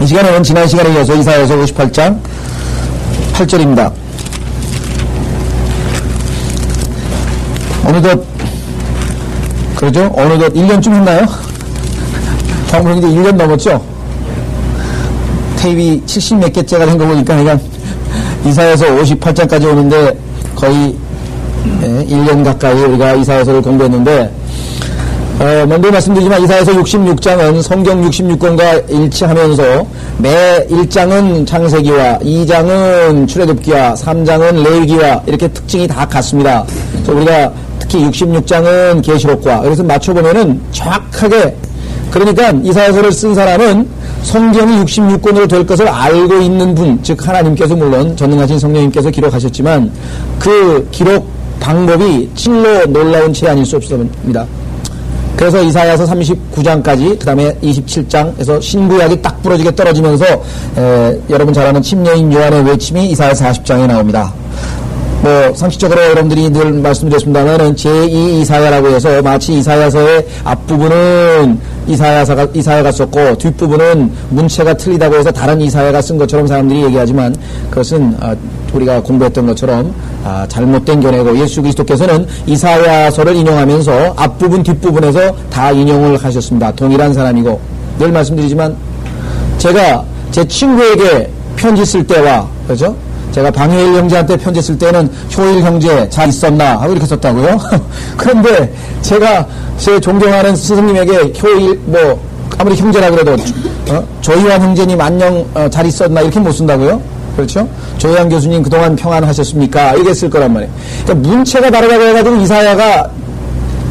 이 시간에는 지난 시간에 이어서 이사야서 58장 8절입니다. 어느덧 그러죠? 어느덧 1년쯤 했나요? 방금 이제 1년 넘었죠? 테이프 70몇 개째가 된 거 보니까 그냥 이사야서 58장까지 오는데 거의 1년 가까이 우리가 이사야서를 공부했는데 먼저 말씀드리지만 이사야서 66장은 성경 66권과 일치하면서 매 1장은 창세기와 2장은 출애굽기와 3장은 레위기와 이렇게 특징이 다 같습니다. 그래서 우리가 특히 66장은 계시록과 그래서 맞춰보면은 정확하게 그러니까 이사야서를 쓴 사람은 성경이 66권으로 될 것을 알고 있는 분, 즉 하나님께서 물론 전능하신 성령님께서 기록하셨지만 그 기록 방법이 찔로 놀라운 체 아닐 수 없습니다. 그래서 이사야서 39장까지 그 다음에 27장에서 신구약이 딱 부러지게 떨어지면서 여러분 잘 아는 침례인 요한의 외침이 이사야서 40장에 나옵니다. 뭐 상식적으로 여러분들이 늘 말씀드렸습니다만은 제2 이사야라고 해서 마치 이사야서의 앞부분은 이사야가 썼고 뒷부분은 문체가 틀리다고 해서 다른 이사야가 쓴 것처럼 사람들이 얘기하지만 그것은 우리가 공부했던 것처럼 잘못된 견해고 예수 그리스도께서는 이사야서를 인용하면서 앞부분 뒷부분에서 다 인용을 하셨습니다. 동일한 사람이고 늘 말씀드리지만 제가 제 친구에게 편지 쓸 때와 그렇죠? 제가 방해일 형제한테 편지 쓸 때는 효일 형제 잘 있었나 하고 이렇게 썼다고요. 그런데 제가 제 존경하는 스승님에게 효일 뭐 아무리 형제라 그래도 조희환 형제님 안녕 잘 있었나 이렇게 못 쓴다고요. 그렇죠? 조희환 교수님 그동안 평안하셨습니까? 이렇게 쓸 거란 말이에요. 그러니까 문체가 다르다고 해가지고 이사야가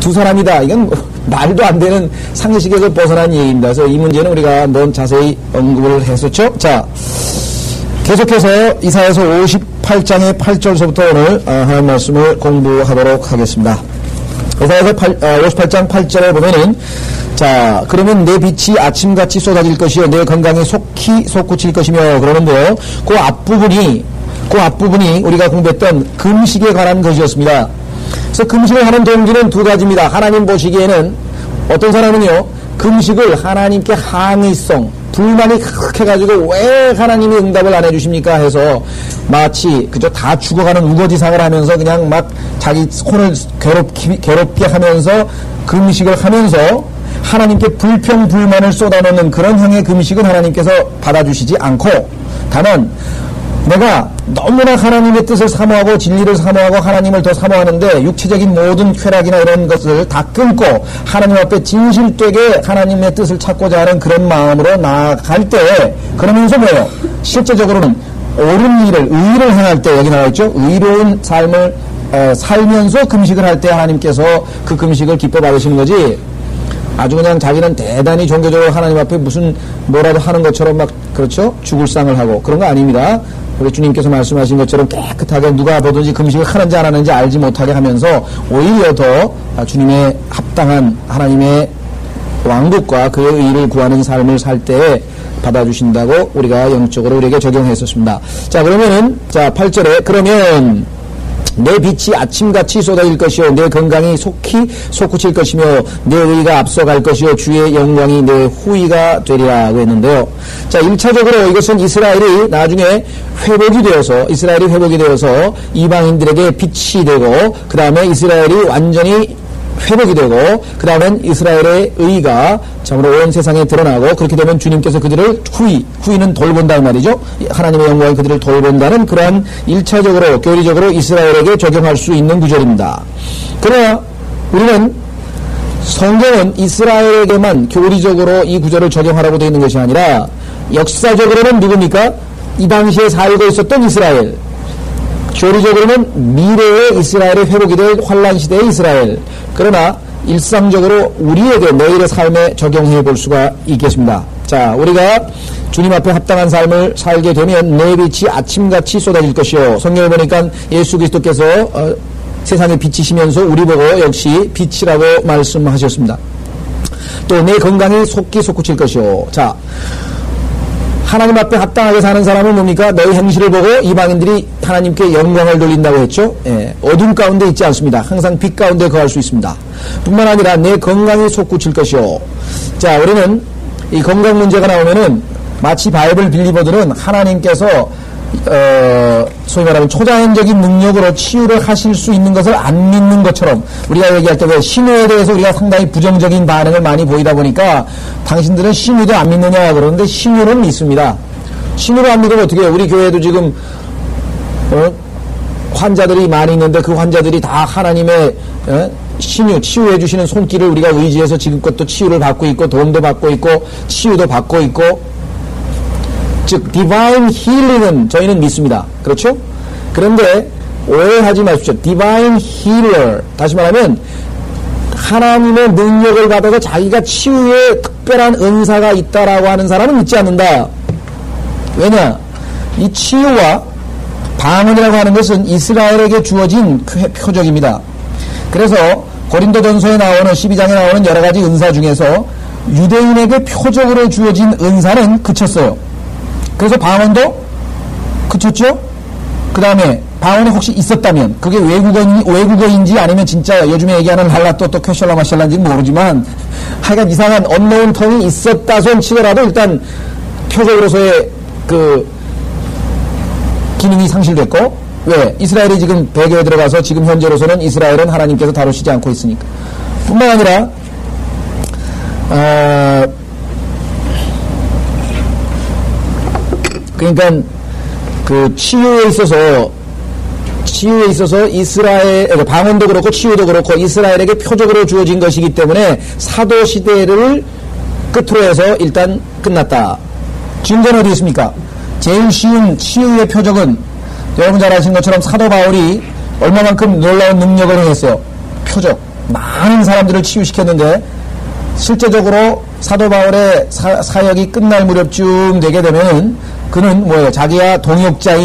두 사람이다. 이건 말도 안 되는 상식에서 벗어난 얘기입니다. 그래서 이 문제는 우리가 한번 자세히 언급을 했었죠. 자. 계속해서 이사야서 58장의 8절서부터 오늘 하나님 말씀을 공부하도록 하겠습니다. 이사야서 58장 8절에 보면은 자 그러면 내 빛이 아침같이 쏟아질 것이요 내 건강에 속히 솟구칠 것이며 그러는데요. 그 앞부분이 우리가 공부했던 금식에 관한 것이었습니다. 그래서 금식을 하는 동기는 두 가지입니다. 하나님 보시기에는 어떤 사람은요 금식을 하나님께 항의성 불만이 해가지고 왜 하나님이 응답을 안 해주십니까 해서 마치 그저 다 죽어가는 우거지상을 하면서 그냥 막 자기 손을 괴롭게 하면서 금식을 하면서 하나님께 불평불만을 쏟아놓는 그런 형의 금식은 하나님께서 받아주시지 않고 다만 내가 너무나 하나님의 뜻을 사모하고 진리를 사모하고 하나님을 더 사모하는데 육체적인 모든 쾌락이나 이런 것을 다 끊고 하나님 앞에 진실되게 하나님의 뜻을 찾고자 하는 그런 마음으로 나아갈 때 그러면서 뭐예요? 실제적으로는 옳은 일을 의를 행할 때 여기 나와있죠? 의로운 삶을 살면서 금식을 할 때 하나님께서 그 금식을 기뻐 받으시는 거지 아주 그냥 자기는 대단히 종교적으로 하나님 앞에 무슨 뭐라도 하는 것처럼 막 그렇죠? 죽을 상을 하고 그런 거 아닙니다. 우리 주님께서 말씀하신 것처럼 깨끗하게 누가 보든지 금식을 하는지 안 하는지 알지 못하게 하면서 오히려 더 주님의 합당한 하나님의 왕국과 그의 의를 구하는 삶을 살 때 받아주신다고 우리가 영적으로 우리에게 적용했었습니다. 자 그러면은 자 8절에 그러면 내 빛이 아침같이 쏟아질 것이요 내 건강이 속히 솟구칠 것이며 내 의가 앞서갈 것이요 주의 영광이 내 후위가 되리라고 했는데요. 자 1차적으로 이것은 이스라엘이 나중에 이스라엘이 회복이 되어서 이방인들에게 빛이 되고 그 다음에 이스라엘이 완전히 회복이 되고 그 다음엔 이스라엘의 의가 참으로 온 세상에 드러나고 그렇게 되면 주님께서 그들을 후위는 돌본다는 말이죠. 하나님의 영광이 그들을 돌본다는 그러한 1차적으로 교리적으로 이스라엘에게 적용할 수 있는 구절입니다. 그러나 우리는 성경은 이스라엘에게만 교리적으로 이 구절을 적용하라고 되어 있는 것이 아니라 역사적으로는 누굽니까? 이 당시에 살고 있었던 이스라엘 교리적으로는 미래의 이스라엘의 회복이 될 환란시대의 이스라엘 그러나 일상적으로 우리에게 내일의 삶에 적용해 볼 수가 있겠습니다. 자 우리가 주님 앞에 합당한 삶을 살게 되면 내 빛이 아침같이 쏟아질 것이요 성경에 보니까 예수 그리스도께서 세상에 빛이시면서 우리 보고 역시 빛이라고 말씀하셨습니다. 또 내 건강이 속히 솟구칠 것이요 자 하나님 앞에 합당하게 사는 사람은 뭡니까? 너희 행실을 보고 이방인들이 하나님께 영광을 돌린다고 했죠. 어둠 가운데 있지 않습니다. 항상 빛 가운데 거할 수 있습니다. 뿐만 아니라 내 건강이 솟구칠 것이요. 자, 우리는 이 건강 문제가 나오면은 마치 바이블 빌리버들은 하나님께서 소위 말하면 초자연적인 능력으로 치유를 하실 수 있는 것을 안 믿는 것처럼, 우리가 얘기할 때 왜 신유에 대해서 우리가 상당히 부정적인 반응을 많이 보이다 보니까 당신들은 신유도 안 믿느냐 그러는데, 신유는 믿습니다. 신유를 안 믿으면 어떻게 해요? 우리 교회도 지금 환자들이 많이 있는데 그 환자들이 다 하나님의 신유, 치유해 주시는 손길을 우리가 의지해서 지금껏 또 치유를 받고 있고, 도움도 받고 있고, 치유도 받고 있고, 즉 디바인 힐링은 저희는 믿습니다. 그렇죠? 그런데 오해하지 마십시오. 디바인 힐러, 다시 말하면 하나님의 능력을 받아서 자기가 치유에 특별한 은사가 있다라고 하는 사람은 믿지 않는다. 왜냐? 이 치유와 방언이라고 하는 것은 이스라엘에게 주어진 표적입니다. 그래서 고린도전서에 나오는 12장에 나오는 여러 가지 은사 중에서 유대인에게 표적으로 주어진 은사는 그쳤어요. 그래서 방언도 그쳤죠? 그 다음에 방언이 혹시 있었다면 그게 외국어인지 아니면 진짜 요즘에 얘기하는 할라또 또 퀘셜라 마샬라인지는 모르지만 하여간 이상한 언노운 텅이 있었다 손 치더라도 일단 표적으로서의 그 기능이 상실됐고, 왜? 이스라엘이 지금 배교에 들어가서 지금 현재로서는 이스라엘은 하나님께서 다루시지 않고 있으니까. 뿐만 아니라 그러니까 그 치유에 있어서 이스라엘, 방언도 그렇고 치유도 그렇고 이스라엘에게 표적으로 주어진 것이기 때문에 사도 시대를 끝으로 해서 일단 끝났다. 증거는 어디 있습니까? 제일 쉬운 치유의 표적은 여러분 잘 아시는 것처럼 사도 바울이 얼마만큼 놀라운 능력을 행했어요. 표적. 많은 사람들을 치유시켰는데 실제적으로 사도 바울의 사역이 끝날 무렵쯤 되게 되면 그는 뭐예요? 자기가 동역자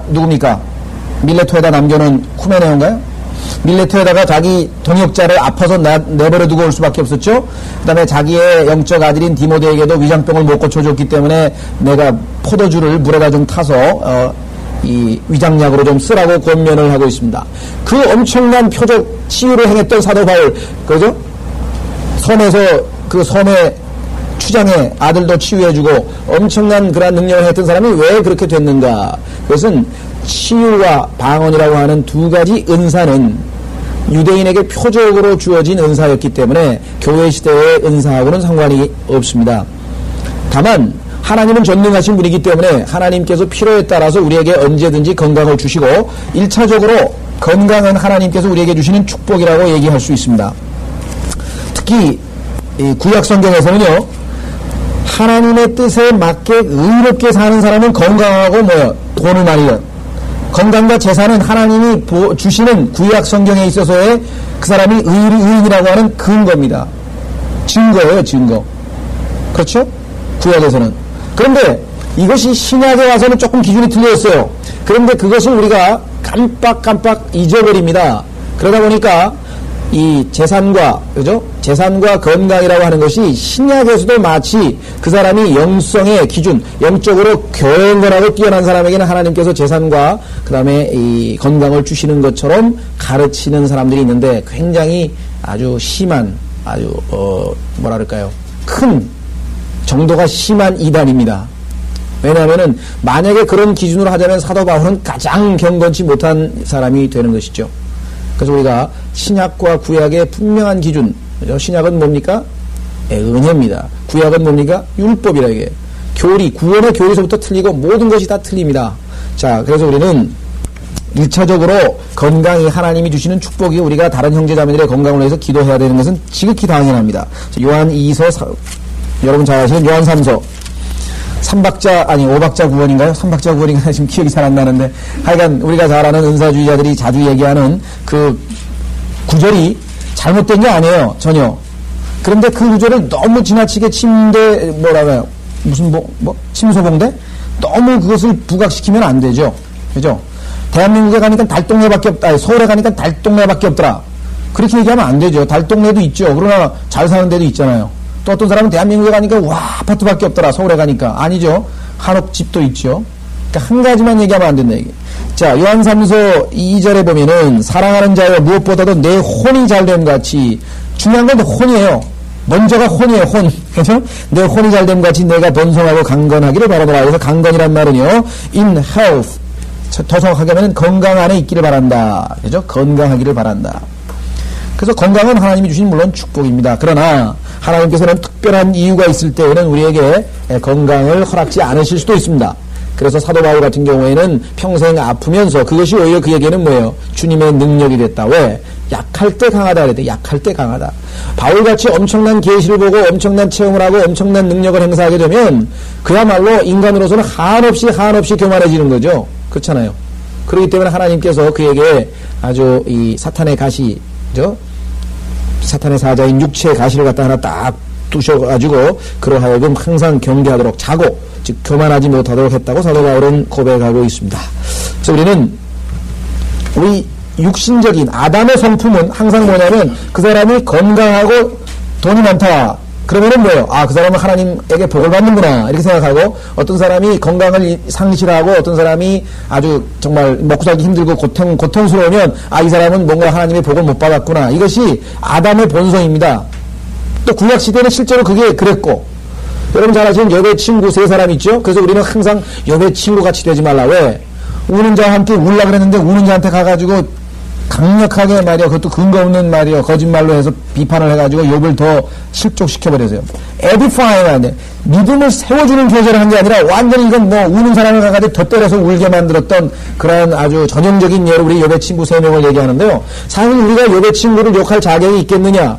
누굽니까? 밀레토에다 남겨놓은 후메네오인가요? 밀레토에다가 자기 동역자를 아파서 내버려 두고 올 수밖에 없었죠. 그 다음에 자기의 영적 아들인 디모데에게도 위장병을 못 고쳐줬기 때문에 내가 포도주를 물에다 좀 타서 이 위장약으로 좀 쓰라고 권면을 하고 있습니다. 그 엄청난 표적 치유를 행했던 사도 바울, 그죠? 섬에서 그 섬의 추장의 아들도 치유해주고 엄청난 그런 능력을 했던 사람이 왜 그렇게 됐는가? 그것은 치유와 방언이라고 하는 두 가지 은사는 유대인에게 표적으로 주어진 은사였기 때문에 교회 시대의 은사하고는 상관이 없습니다. 다만 하나님은 전능하신 분이기 때문에 하나님께서 필요에 따라서 우리에게 언제든지 건강을 주시고 1차적으로 건강은 하나님께서 우리에게 주시는 축복이라고 얘기할 수 있습니다. 특히 이 구약 성경에서는요, 하나님의 뜻에 맞게 의롭게 사는 사람은 건강하고 돈을 많이 벌어요. 건강과 재산은 하나님이 주시는 구약 성경에 있어서의 그 사람이 의인이라고 하는 근거입니다. 증거예요, 증거. 그렇죠? 구약에서는. 그런데 이것이 신약에 와서는 조금 기준이 틀려졌어요. 그런데 그것을 우리가 깜빡 잊어버립니다. 그러다 보니까 이 재산과, 그죠? 재산과 건강이라고 하는 것이 신약에서도 마치 그 사람이 영성의 기준, 영적으로 교회원하고 뛰어난 사람에게는 하나님께서 재산과 그 다음에 이 건강을 주시는 것처럼 가르치는 사람들이 있는데 굉장히 아주 심한, 아주, 뭐랄까요. 큰, 정도가 심한 이단입니다. 왜냐하면은 만약에 그런 기준으로 하자면 사도 바울은 가장 경건치 못한 사람이 되는 것이죠. 그래서 우리가 신약과 구약의 분명한 기준, 신약은 뭡니까? 은혜입니다. 구약은 뭡니까? 율법이라 이게. 교리, 구원의 교리서부터 틀리고 모든 것이 다 틀립니다. 자, 그래서 우리는 1차적으로 건강이 하나님이 주시는 축복이 우리가 다른 형제자매들의 건강을 위해서 기도해야 되는 것은 지극히 당연합니다. 요한 2서, 여러분 잘 아시는 요한 3서. 5박자 구원인가요? 3박자 구원인가요? 지금 기억이 잘 안 나는데. 하여간 우리가 잘 아는 은사주의자들이 자주 얘기하는 그 구절이 잘못된 게 아니에요. 전혀. 그런데 그 구절을 너무 지나치게 침소봉대? 너무 그것을 부각시키면 안 되죠. 그죠? 대한민국에 가니까 달동네밖에 없다. 서울에 가니까 달동네밖에 없더라. 그렇게 얘기하면 안 되죠. 달동네도 있죠. 그러나 잘 사는 데도 있잖아요. 또 어떤 사람은 대한민국에 가니까 아파트밖에 없더라. 서울에 가니까. 아니죠. 한옥 집도 있죠. 그러니까 한 가지만 얘기하면 안 된다 얘기. 자, 요한 3서 2절에 보면은 사랑하는 자여 무엇보다도 내 혼이 잘됨 같이, 중요한 건 혼이에요. 먼저가 혼이에요, 혼. 그죠? 내 혼이 잘됨 같이 내가 번성하고 강건하기를 바라더라. 그래서 강건이란 말은요, in health. 더 정확하게 하면 건강 안에 있기를 바란다. 그죠? 건강하기를 바란다. 그래서 건강은 하나님이 주신 물론 축복입니다. 그러나 하나님께서는 특별한 이유가 있을 때에는 우리에게 건강을 허락지 않으실 수도 있습니다. 그래서 사도 바울 같은 경우에는 평생 아프면서 그것이 오히려 그에게는 뭐예요? 주님의 능력이 됐다. 왜? 약할 때 강하다 그랬대. 약할 때 강하다. 바울같이 엄청난 계시를 보고 엄청난 체험을 하고 엄청난 능력을 행사하게 되면 그야말로 인간으로서는 한없이 교만해지는 거죠. 그렇잖아요. 그렇기 때문에 하나님께서 그에게 아주 이 사탄의 가시죠? 사탄의 사자인 육체의 가시를 갖다 하나 딱 두셔가지고 그로 하여금 항상 경계하도록 자고 즉 교만하지 못하도록 했다고 사도 바울은 고백하고 있습니다. 그래서 우리는 우리 육신적인 아담의 성품은 항상 뭐냐면 그 사람이 건강하고 돈이 많다. 그러면은 뭐예요? 아, 그 사람은 하나님에게 복을 받는구나. 이렇게 생각하고 어떤 사람이 건강을 상실하고 어떤 사람이 아주 정말 먹고 살기 힘들고 고통스러우면 아, 이 사람은 뭔가 하나님의 복을 못 받았구나. 이것이 아담의 본성입니다. 또 구약시대는 실제로 그게 그랬고 여러분 잘 아시는 욥의 친구 세 사람 있죠? 그래서 우리는 항상 욥의 친구같이 되지 말라. 왜? 우는 자와 함께 울라 그랬는데 우는 자한테 가가지고 강력하게 말이야 그것도 근거 없는 말이야 거짓말로 해서 비판을 해가지고 욥을 더 실족시켜버렸어요. 에디파이어인데 믿음을 세워주는 교제를 한 게 아니라 완전히 이건 뭐 우는 사람을 가가지고 더 때려서 울게 만들었던 그런 아주 전형적인 예로 우리 욥의 친구 3명을 얘기하는데요. 사실 우리가 욥의 친구를 욕할 자격이 있겠느냐?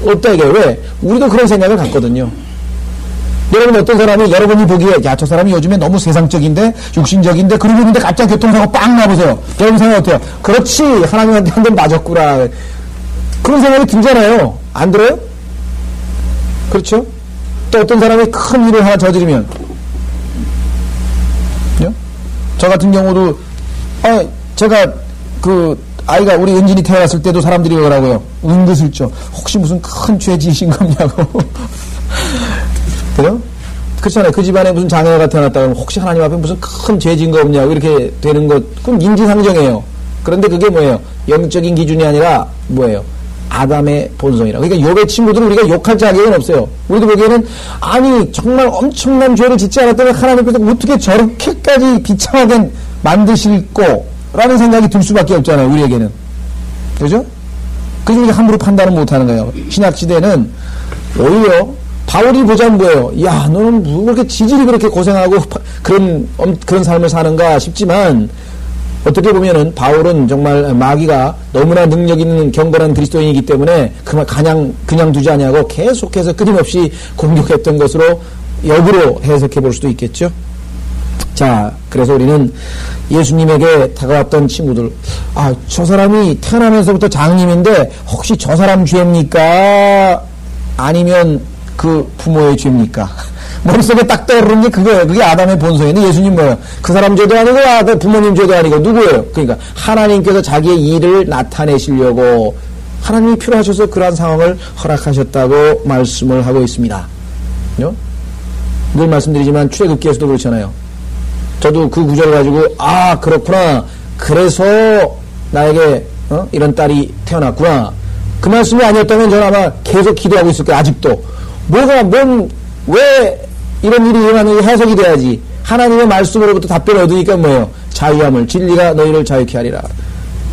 없다 이게. 왜? 우리도 그런 생각을 갖거든요. 여러분 어떤 사람이 여러분이 보기에 야 저 사람이 요즘에 너무 세상적인데 육신적인데 그러고 있는데 갑자기 교통사고 빵 나보세요. 여러분 생각 어때요? 그렇지 하나님한테 한 번 맞았구나. 그런 생각이 들잖아요. 안 들어요? 그렇죠? 또 어떤 사람이 큰 일을 하나 저지르면 저 같은 경우도 제가 그 아이가 우리 은진이 태어났을 때도 사람들이 그러더라고요. 은근슬쩍 혹시 무슨 큰 죄 지으신 겁냐고. 그래요? 그렇잖아요. 그 집안에 무슨 장애가 태어났다 그러면 혹시 하나님 앞에 무슨 큰 죄 지은 거 없냐고 이렇게 되는 것, 그건 인지상정이에요. 그런데 그게 뭐예요? 영적인 기준이 아니라 뭐예요? 아담의 본성이라. 그러니까 욥의 친구들은 우리가 욕할 자격은 없어요. 우리도 보기에는 아니 정말 엄청난 죄를 짓지 않았다면 하나님께서 어떻게 저렇게까지 비참하게 만드실꼬 라는 생각이 들 수밖에 없잖아요. 우리에게는. 그죠? 그래서 함부로 판단을 못하는 거예요. 신약시대는 오히려 바울이 보자면 뭐예요? 야, 너는 뭐 그렇게 지질이 그렇게 고생하고 그런 삶을 사는가 싶지만 어떻게 보면은 바울은 정말 마귀가 너무나 능력 있는 경건한 그리스도인이기 때문에 그냥 두지 아니하고 계속해서 끊임없이 공격했던 것으로 역으로 해석해 볼 수도 있겠죠. 자, 그래서 우리는 예수님에게 다가왔던 친구들, 아, 저 사람이 태어나면서부터 장님인데 혹시 저 사람 죄입니까? 아니면 그 부모의 죄입니까? 머릿속에 딱 떠오르는 게 그거예요. 그게 아담의 본성인데 예수님 뭐예요? 그 사람 죄도 아니고 부모님 죄도 아니고 누구예요? 그러니까 하나님께서 자기의 일을 나타내시려고 하나님이 필요하셔서 그러한 상황을 허락하셨다고 말씀을 하고 있습니다. 늘 말씀드리지만 출애굽기에서도 그렇잖아요. 저도 그 구절을 가지고 아 그렇구나. 그래서 나에게 이런 딸이 태어났구나. 그 말씀이 아니었다면 저는 아마 계속 기도하고 있을 거예요. 아직도. 왜 이런 일이 일어나는지 해석이 돼야지. 하나님의 말씀으로부터 답변을 얻으니까 뭐예요? 자유함을, 진리가 너희를 자유케 하리라.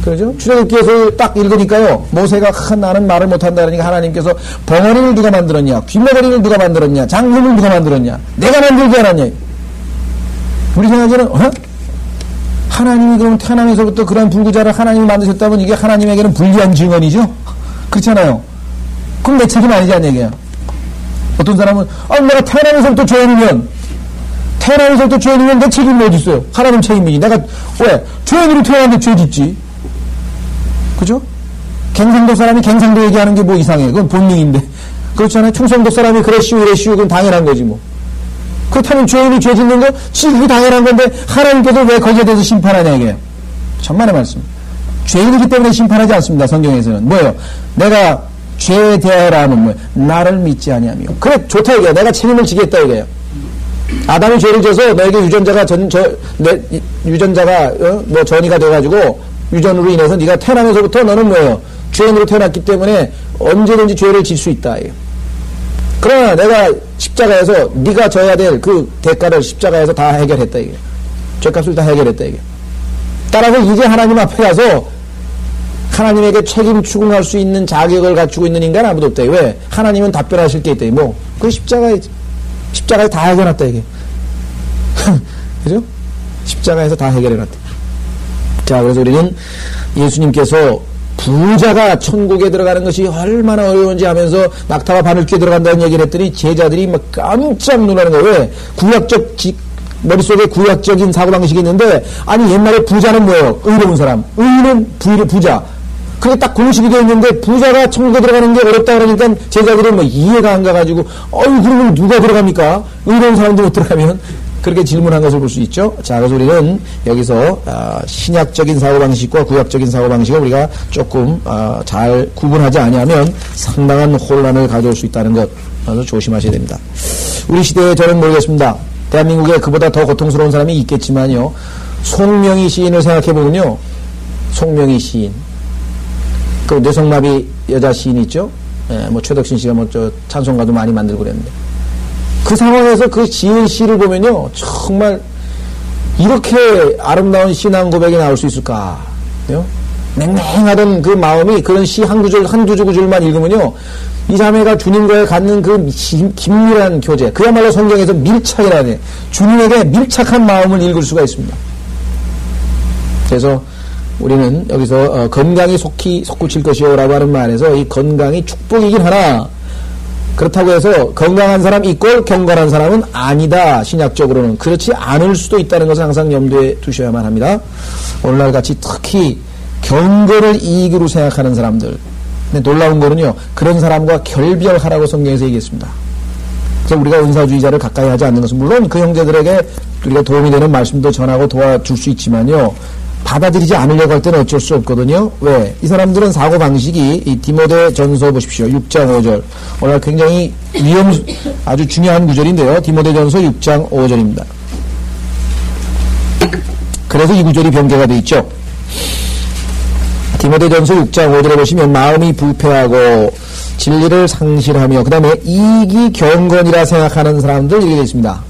그러죠? 출애굽기에서 딱 읽으니까요. 모세가 나는 말을 못한다 그러니까 하나님께서 벙어리를 누가 만들었냐? 귀머거리를 누가 만들었냐? 장금을 누가 만들었냐? 내가 만들지 않았냐? 우리 생각에는 하나님이 그럼 태어나면서부터 그런 불구자를 하나님이 만드셨다면 이게 하나님에게는 불리한 증언이죠? 그렇잖아요. 그럼 내 책임 아니지 않냐 얘기야. 어떤 사람은 내가 태어나면서부터 죄인이면 내 책임이 어디 있어요? 하나님 책임이지. 내가 왜? 죄인으로 태어났는데 죄 짓지. 그죠? 갱상도 사람이 갱상도 얘기하는 게 뭐 이상해. 그건 본능인데. 그렇잖아요. 충성도 사람이 그래 쉬우 그건 당연한 거지 뭐. 그렇다면 죄인이 죄 짓는 거 그게 당연한 건데 하나님께서 왜 거기에 대해서 심판하냐 이게. 천만의 말씀. 죄인이기 때문에 심판하지 않습니다. 성경에서는. 뭐예요? 내가 죄에 대하여라 하면 뭐예요? 나를 믿지 아니하며. 그래 좋다 이게요. 내가 책임을 지겠다 이게요. 아담이 죄를 져서 너에게 유전자가 뭐 전이가 돼가지고 유전으로 인해서 네가 태어나면서부터 너는 뭐예요? 죄인으로 태어났기 때문에 언제든지 죄를 질 수 있다. 그러나 내가 십자가에서 네가 져야 될 그 대가를 십자가에서 다 해결했다 이게. 죄값을 다 해결했다 이게. 따라서 이제 하나님 앞에 가서 하나님에게 책임 추궁할 수 있는 자격을 갖추고 있는 인간 아무도 없다. 왜? 하나님은 답변하실 게 있다. 뭐? 그 십자가에 다 해결했다 이게. 그죠? 십자가에서 다 해결해놨다. 자, 그래서 우리는 예수님께서 부자가 천국에 들어가는 것이 얼마나 어려운지 하면서 낙타와 바늘귀에 들어간다는 얘기를 했더니 제자들이 막 깜짝 놀라는 거예요. 왜? 머릿속에 구약적인 사고방식이 있는데, 아니, 옛날에 부자는 뭐예요? 의로운 사람. 의는 부자. 그게 딱 공식이 되어 있는데, 부자가 천국에 들어가는 게 어렵다 그러니까 제자들은 뭐 이해가 안 가가지고, 그러면 누가 들어갑니까? 의로운 사람도 못 들어가면? 그렇게 질문한 것을 볼 수 있죠. 자, 그래서 우리는 여기서 신약적인 사고방식과 구약적인 사고방식을 우리가 조금 잘 구분하지 아니하면 상당한 혼란을 가져올 수 있다는 것, 아주 조심하셔야 됩니다. 우리 시대에 저는 모르겠습니다. 대한민국에 그보다 더 고통스러운 사람이 있겠지만요. 송명희 시인을 생각해보면요. 송명희 시인. 그 뇌성마비 여자 시인 있죠? 예, 뭐 최덕신 씨가 찬송가도 많이 만들고 그랬는데. 그 상황에서 그 지은 시를 보면요. 정말 이렇게 아름다운 신앙 고백이 나올 수 있을까? 냉랭하던 그 마음이 그런 시 한 두 구절만 읽으면요. 이 자매가 주님과의 갖는 그 긴밀한 교제, 그야말로 성경에서 밀착이라네. 주님에게 밀착한 마음을 읽을 수가 있습니다. 그래서 우리는 여기서 건강이 솟구칠 것이요 라고 하는 말에서 이 건강이 축복이긴 하나, 그렇다고 해서 건강한 사람 이꼴 경건한 사람은 아니다. 신약적으로는 그렇지 않을 수도 있다는 것을 항상 염두에 두셔야만 합니다. 오늘날 같이 특히 경건을 이익으로 생각하는 사람들, 근데 놀라운 거는요, 그런 사람과 결별하라고 성경에서 얘기했습니다. 그래서 우리가 은사주의자를 가까이 하지 않는 것은 물론 그 형제들에게 우리가 도움이 되는 말씀도 전하고 도와줄 수 있지만요, 받아들이지 않으려고 할 때는 어쩔 수 없거든요. 왜? 이 사람들은 사고방식이 이 디모데 전서 보십시오. 6장 5절. 오늘 굉장히 아주 중요한 구절인데요. 디모데 전서 6장 5절입니다. 그래서 이 구절이 변개가 되어 있죠. 디모데 전서 6장 5절에 보시면 마음이 부패하고 진리를 상실하며 그 다음에 이익이 경건이라 생각하는 사람들 이렇게 되어 있습니다.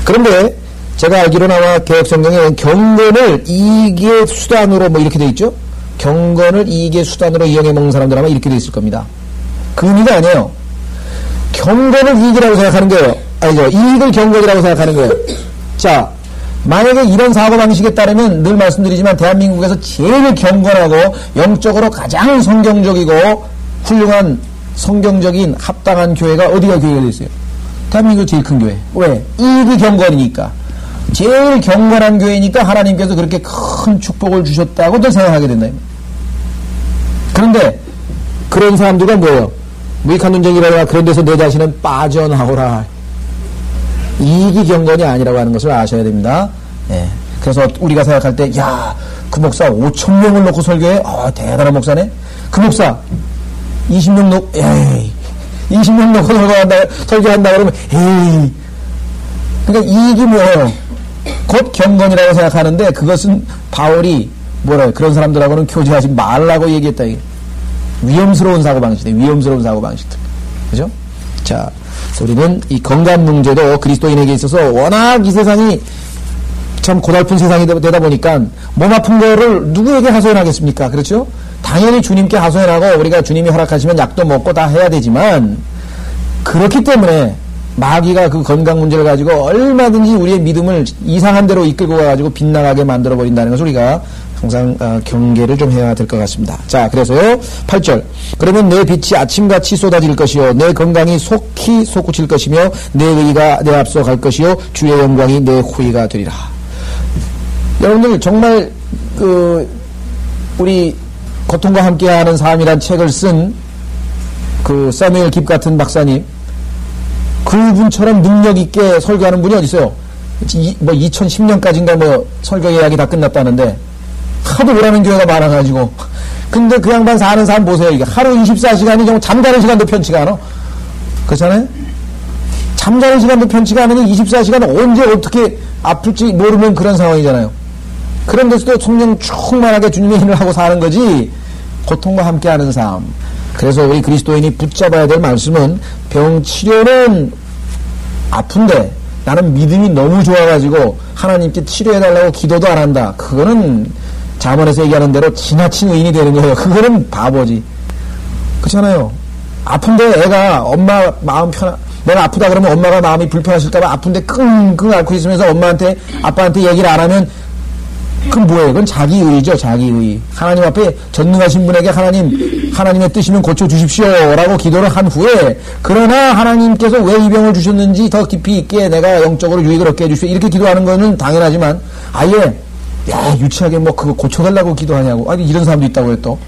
그런데 제가 알기로 나와 개혁성경에는 경건을 이익의 수단으로 뭐 이렇게 되어 있죠? 경건을 이익의 수단으로 이용해 먹는 사람들 아마 이렇게 되어 있을 겁니다. 그 의미가 아니에요. 경건을 이익이라고 생각하는 거예요. 아니죠. 이익을 경건이라고 생각하는 거예요. 자, 만약에 이런 사고방식에 따르면 늘 말씀드리지만 대한민국에서 제일 경건하고 영적으로 가장 성경적이고 훌륭한 성경적인 합당한 교회가 어디가 교회가 되어 있어요? 대한민국 제일 큰 교회. 왜? 이익이 경건이니까. 제일 경건한 교회니까 하나님께서 그렇게 큰 축복을 주셨다고도 생각하게 된다. 그런데 그런 사람들은 뭐예요? 무익한 논쟁이라거나 그런 데서 내 자신은 빠져나오라. 이익이 경건이 아니라고 하는 것을 아셔야 됩니다. 예. 그래서 우리가 생각할 때, 야, 그 목사 5,000명을 놓고 설교해? 대단한 목사네? 그 목사 20명 놓고, 20명 놓고 설교한다 그러면, 그러니까 이익이 뭐예요? 곧 경건이라고 생각하는데 그것은 바울이 그런 사람들하고는 교제하지 말라고 얘기했다. 위험스러운 사고방식이다. 위험스러운 사고방식들. 그죠? 자, 우리는 이 건강 문제도 그리스도인에게 있어서 워낙 이 세상이 참 고달픈 세상이 되다 보니까 몸 아픈 거를 누구에게 하소연하겠습니까? 그렇죠? 당연히 주님께 하소연하고 우리가 주님이 허락하시면 약도 먹고 다 해야 되지만 그렇기 때문에 마귀가 그 건강 문제를 가지고 얼마든지 우리의 믿음을 이상한 대로 이끌고 가가지고 빗나가게 만들어버린다는 것을 우리가 항상 경계를 좀 해야 될 것 같습니다. 자, 그래서요 8절 그러면 내 빛이 아침같이 쏟아질 것이요 내 건강이 속히 솟구칠 것이며 내 의가 내 앞서 갈 것이요 주의 영광이 내 후위가 되리라. 여러분들 정말 우리 고통과 함께하는 삶이란 책을 쓴 그 사무엘 깁 같은 박사님, 그분처럼 능력 있게 설교하는 분이 어디 있어요? 2010년까지인가 설교 예약이 다 끝났다는데 하도 오라는 교회가 많아가지고. 근데 그 양반 사는 삶 보세요. 이게 하루 24시간이 정말 잠자는 시간도 편치가 않아. 그렇잖아요? 잠자는 시간도 편치가 않으니 24시간 언제 어떻게 아플지 모르는 그런 상황이잖아요. 그런 데서도 성령 충만하게 주님의 힘을 하고 사는 거지. 고통과 함께하는 삶. 그래서 우리 그리스도인이 붙잡아야 될 말씀은 병치료는 아픈데 나는 믿음이 너무 좋아가지고 하나님께 치료해달라고 기도도 안 한다. 그거는 잠언에서 얘기하는 대로 지나친 의인이 되는 거예요. 그거는 바보지. 그렇잖아요. 아픈데 애가 엄마 마음 내가 아프다 그러면 엄마가 마음이 불편하실까봐 아픈데 끙끙 앓고 있으면서 엄마한테 아빠한테 얘기를 안 하면 그건 뭐예요? 그건 자기의죠. 자기의. 하나님 앞에 전능하신 분에게 하나님의 뜻이면 고쳐주십시오 라고 기도를 한 후에 그러나 하나님께서 왜 이 병을 주셨는지 더 깊이 있게 내가 영적으로 유익을 얻게 해주십시오 이렇게 기도하는 거는 당연하지만 아예 유치하게 뭐 그거 고쳐달라고 기도하냐고 아니 이런 사람도 있다고요 또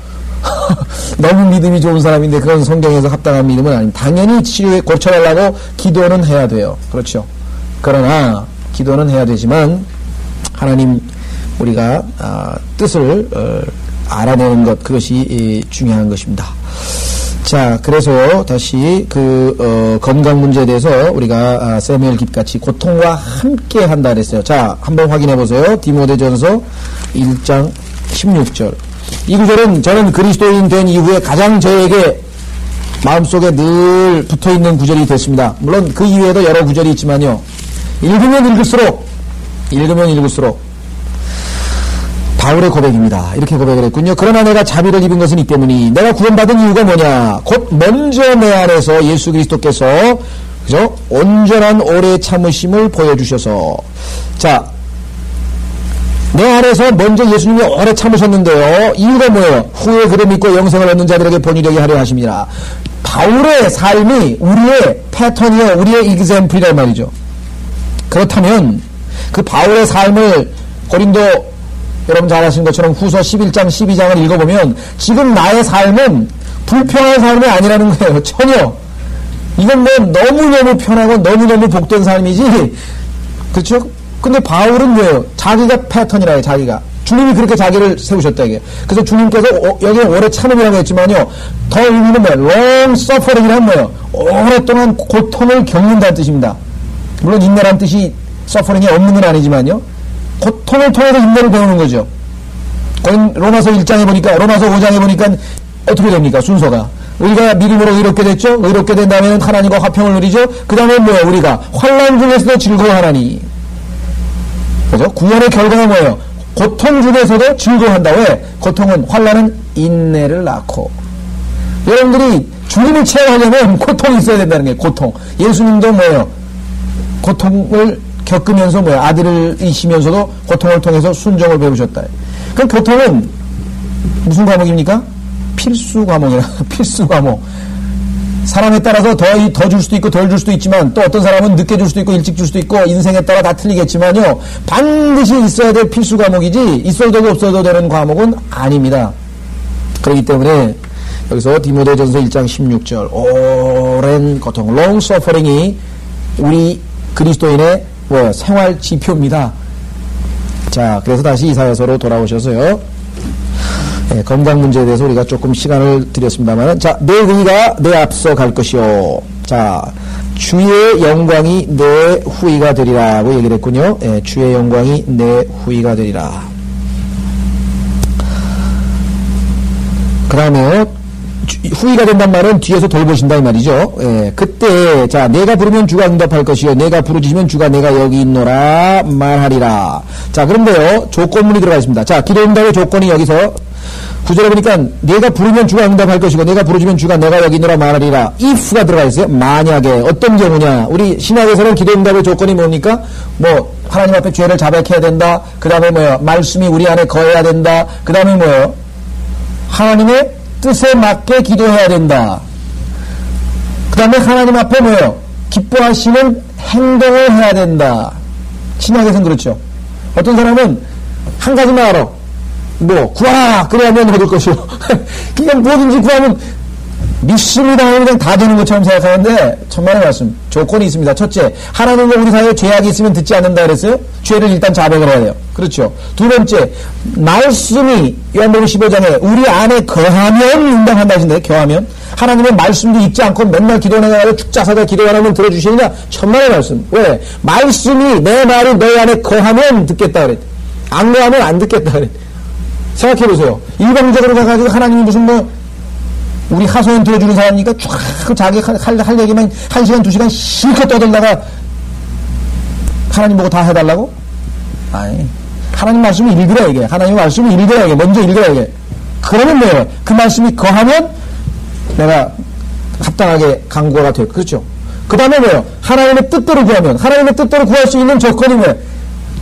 너무 믿음이 좋은 사람인데 그건 성경에서 합당한 믿음은 아닙니다. 당연히 치료에 고쳐달라고 기도는 해야 돼요. 그렇죠. 그러나 기도는 해야 되지만 하나님 우리가 뜻을 알아내는 것 그것이 중요한 것입니다. 자, 그래서 다시 건강 문제에 대해서 우리가 세무엘 깁같이 고통과 함께 한다 그랬어요. 자, 한번 확인해 보세요. 디모데전서 1장 16절. 이 구절은 저는 그리스도인 된 이후에 가장 저에게 마음속에 늘 붙어있는 구절이 됐습니다. 물론 그 이외에도 여러 구절이 있지만요. 읽으면 읽을수록 바울의 고백입니다. 이렇게 고백을 했군요. 그러나 내가 자비를 입은 것은 이 때문이 내가 구원받은 이유가 뭐냐? 곧 먼저 내 안에서 예수 그리스도께서 그죠? 온전한 오래 참으심을 보여주셔서 자, 내 안에서 먼저 예수님이 오래 참으셨는데요. 이유가 뭐예요? 후에 그를 믿고 영생을 얻는 자들에게 본유되게 하려 하심이라. 바울의 삶이 우리의 패턴이요. 우리의 example이란 말이죠. 그렇다면 그 바울의 삶을 고린도 여러분 잘 아시는 것처럼 후서 11장 12장을 읽어보면 지금 나의 삶은 불편한 삶이 아니라는 거예요. 전혀. 이건 뭐 너무너무 편하고 너무너무 복된 삶이지. 그렇죠? 근데 바울은 뭐예요? 자기가 패턴이라 해요. 자기가. 주님이 그렇게 자기를 세우셨다 이게. 그래서 주님께서 여기에 오래 참음이라고 했지만요. 더 의미는 뭐예요? long suffering이란 뭐예요? 오랫동안 고통을 겪는다는 뜻입니다. 물론 인내란 뜻이 suffering이 없는 건 아니지만요. 고통을 통해서 인내를 배우는 거죠. 로마서 1장에 보니까, 로마서 5장에 보니까 어떻게 됩니까? 순서가. 우리가 믿음으로 의롭게 됐죠? 의롭게 된 다음에는 하나님과 화평을 누리죠? 그 다음에 뭐예요? 우리가 환난 중에서도 즐거워하나니. 그죠? 구원의 결과가 뭐예요? 고통 중에서도 즐거워한다. 왜? 고통은, 환난은 인내를 낳고. 여러분들이 주님을 체험하려면 고통이 있어야 된다는 게 고통. 예수님도 뭐예요? 고통을 겪으면서 뭐야 아들이시면서도 고통을 통해서 순종을 배우셨다. 그럼 고통은 무슨 과목입니까? 필수 과목이라 필수 과목. 사람에 따라서 더 줄 수도 있고 덜 줄 수도 있지만 또 어떤 사람은 늦게 줄 수도 있고 일찍 줄 수도 있고 인생에 따라 다 틀리겠지만요. 반드시 있어야 될 필수 과목이지 있어도 없어도 되는 과목은 아닙니다. 그렇기 때문에 여기서 디모데전서 1장 16절 오랜 고통 long suffering이 우리 그리스도인의 생활 지표입니다. 자, 그래서 다시 이사야서로 돌아오셔서요. 네, 건강 문제에 대해서 우리가 조금 시간을 드렸습니다만, 자, 내 의가 내 앞서 갈 것이요. 자, 주의 영광이 내 후위가 되리라고 얘기를 했군요. 네, 주의 영광이 내 후위가 되리라. 그 다음에 후위가 된단 말은 뒤에서 돌보신다 이 말이죠. 예, 그때 자 내가 부르면 주가 응답할 것이요 내가 부르짖으면 주가 내가 여기 있노라 말하리라. 자 그런데요 조건문이 들어가 있습니다. 자 기도 응답의 조건이 여기서 구절에 보니까 내가 부르면 주가 응답할 것이고 내가 부르짖으면 주가 내가 여기 있노라 말하리라. if가 들어가 있어요. 만약에 어떤 경우냐. 우리 신약에서는 기도 응답의 조건이 뭡니까? 뭐 하나님 앞에 죄를 자백해야 된다. 그 다음에 뭐예요? 말씀이 우리 안에 거해야 된다. 그 다음에 뭐예요? 하나님의 뜻에 맞게 기도해야 된다. 그 다음에 하나님 앞에 뭐예요? 기뻐하시는 행동을 해야 된다. 신약에서는 그렇죠. 어떤 사람은 한 가지만 알아. 뭐 구하라 그래야면 얻을 것이요. 그냥 뭐든지 구하면 믿습니다 그냥 다 되는 것처럼 생각하는데 천만의 말씀 조건이 있습니다. 첫째, 하나님과 우리 사이에 죄악이 있으면 듣지 않는다 그랬어요. 죄를 일단 자백을 해야 돼요. 그렇죠. 두 번째, 말씀이 요한복음 15장에 우리 안에 거하면 응답한다 하신데 거하면 하나님의 말씀도 읽지 않고 맨날 기도해가지고 축자사가 기도 안 하면 들어주시느냐? 천만의 말씀. 왜? 말씀이 내 말이 너희 안에 거하면 듣겠다 그랬대. 안 거하면 안 듣겠다 그랬대. 생각해보세요. 일방적으로 가가지고 하나님이 무슨 우리 하소연 들어주는 사람이니까 쫙 자기 할 얘기만 1시간, 2시간 실컷 떠들다가 하나님 보고 다 해달라고? 아니. 하나님 말씀을 읽으라, 이게. 하나님 말씀을 읽으라, 이게. 먼저 읽으라, 이게. 그러면 뭐예요? 그 말씀이 거하면 내가 합당하게 강구가 돼. 그렇죠? 그 다음에 뭐예요? 하나님의 뜻대로 구하면, 하나님의 뜻대로 구할 수 있는 조건이 뭐예요?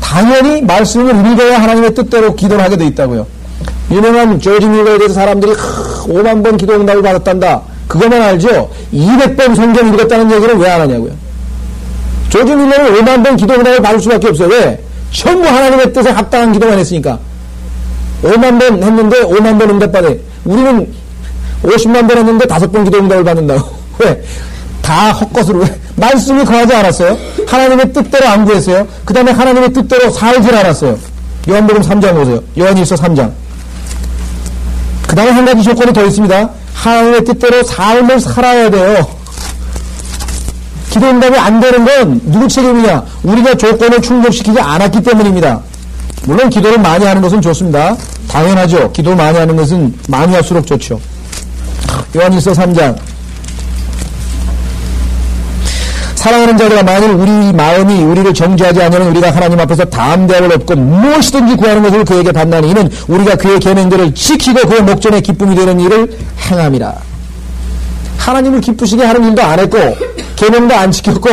당연히 말씀을 읽어야 하나님의 뜻대로 기도를 하게 돼 있다고요. 유명한 조지 밀러에 대해서 사람들이 5만 번 기도 응답을 받았단다. 그것만 알죠? 200번 성경 읽었다는 얘기를 왜 안 하냐고요. 조지 밀러는 5만 번 기도 응답을 받을 수밖에 없어요. 왜? 전부 하나님의 뜻에 합당한 기도만 했으니까. 5만 번 했는데 5만 번 응답받아요. 우리는 50만 번 했는데 5번 기도 응답을 받는다고. 왜? 다 헛것으로. 왜? 말씀이 거하지 않았어요. 하나님의 뜻대로 안 구했어요. 그 다음에 하나님의 뜻대로 살질 않았어요. 요한복음 3장 보세요. 요한일서 3장. 그 다음에 한 가지 조건이 더 있습니다. 하나님의 뜻대로 삶을 살아야 돼요. 기도 응답이 안 되는 건 누구 책임이냐? 우리가 조건을 충족시키지 않았기 때문입니다. 물론 기도를 많이 하는 것은 좋습니다. 당연하죠. 기도를 많이 하는 것은 많이 할수록 좋죠. 요한일서 3장. 사랑하는 자들아, 만일 우리 마음이 우리를 정죄하지 않으면 우리가 하나님 앞에서 담대함을 얻고 무엇이든지 구하는 것을 그에게 받나니 이는 우리가 그의 계명들을 지키고 그의 목전에 기쁨이 되는 일을 행함이라. 하나님을 기쁘시게 하는 일도 안 했고 계명도 안 지켰고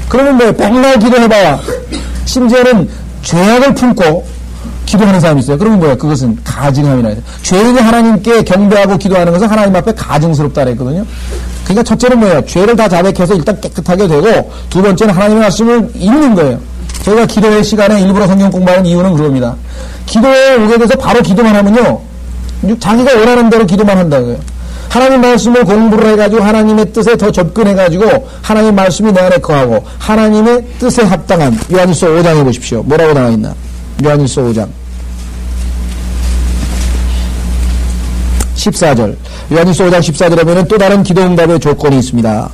그러면 뭐예요? 백날 기도해봐야 심지어는 죄악을 품고 기도하는 사람이 있어요. 그러면 뭐예요? 그것은 가증함이라 해요. 죄인이 하나님께 경배하고 기도하는 것은 하나님 앞에 가증스럽다 그랬거든요. 그러니까 첫째는 뭐예요? 죄를 다 자백해서 일단 깨끗하게 되고 두 번째는 하나님의 말씀을 읽는 거예요. 저희가 기도회 시간에 일부러 성경 공부하는 이유는 그겁니다. 기도에 오게 돼서 바로 기도만 하면요. 자기가 원하는 대로 기도만 한다고요. 하나님 말씀을 공부를 해가지고 하나님의 뜻에 더 접근해가지고 하나님 말씀이 내 안에 거하고 하나님의 뜻에 합당한 요한일서 5장에 보십시오. 뭐라고 나와있나? 요한일서 5장 14절. 요한일서 5장 14절에 보면 또 다른 기도 응답의 조건이 있습니다.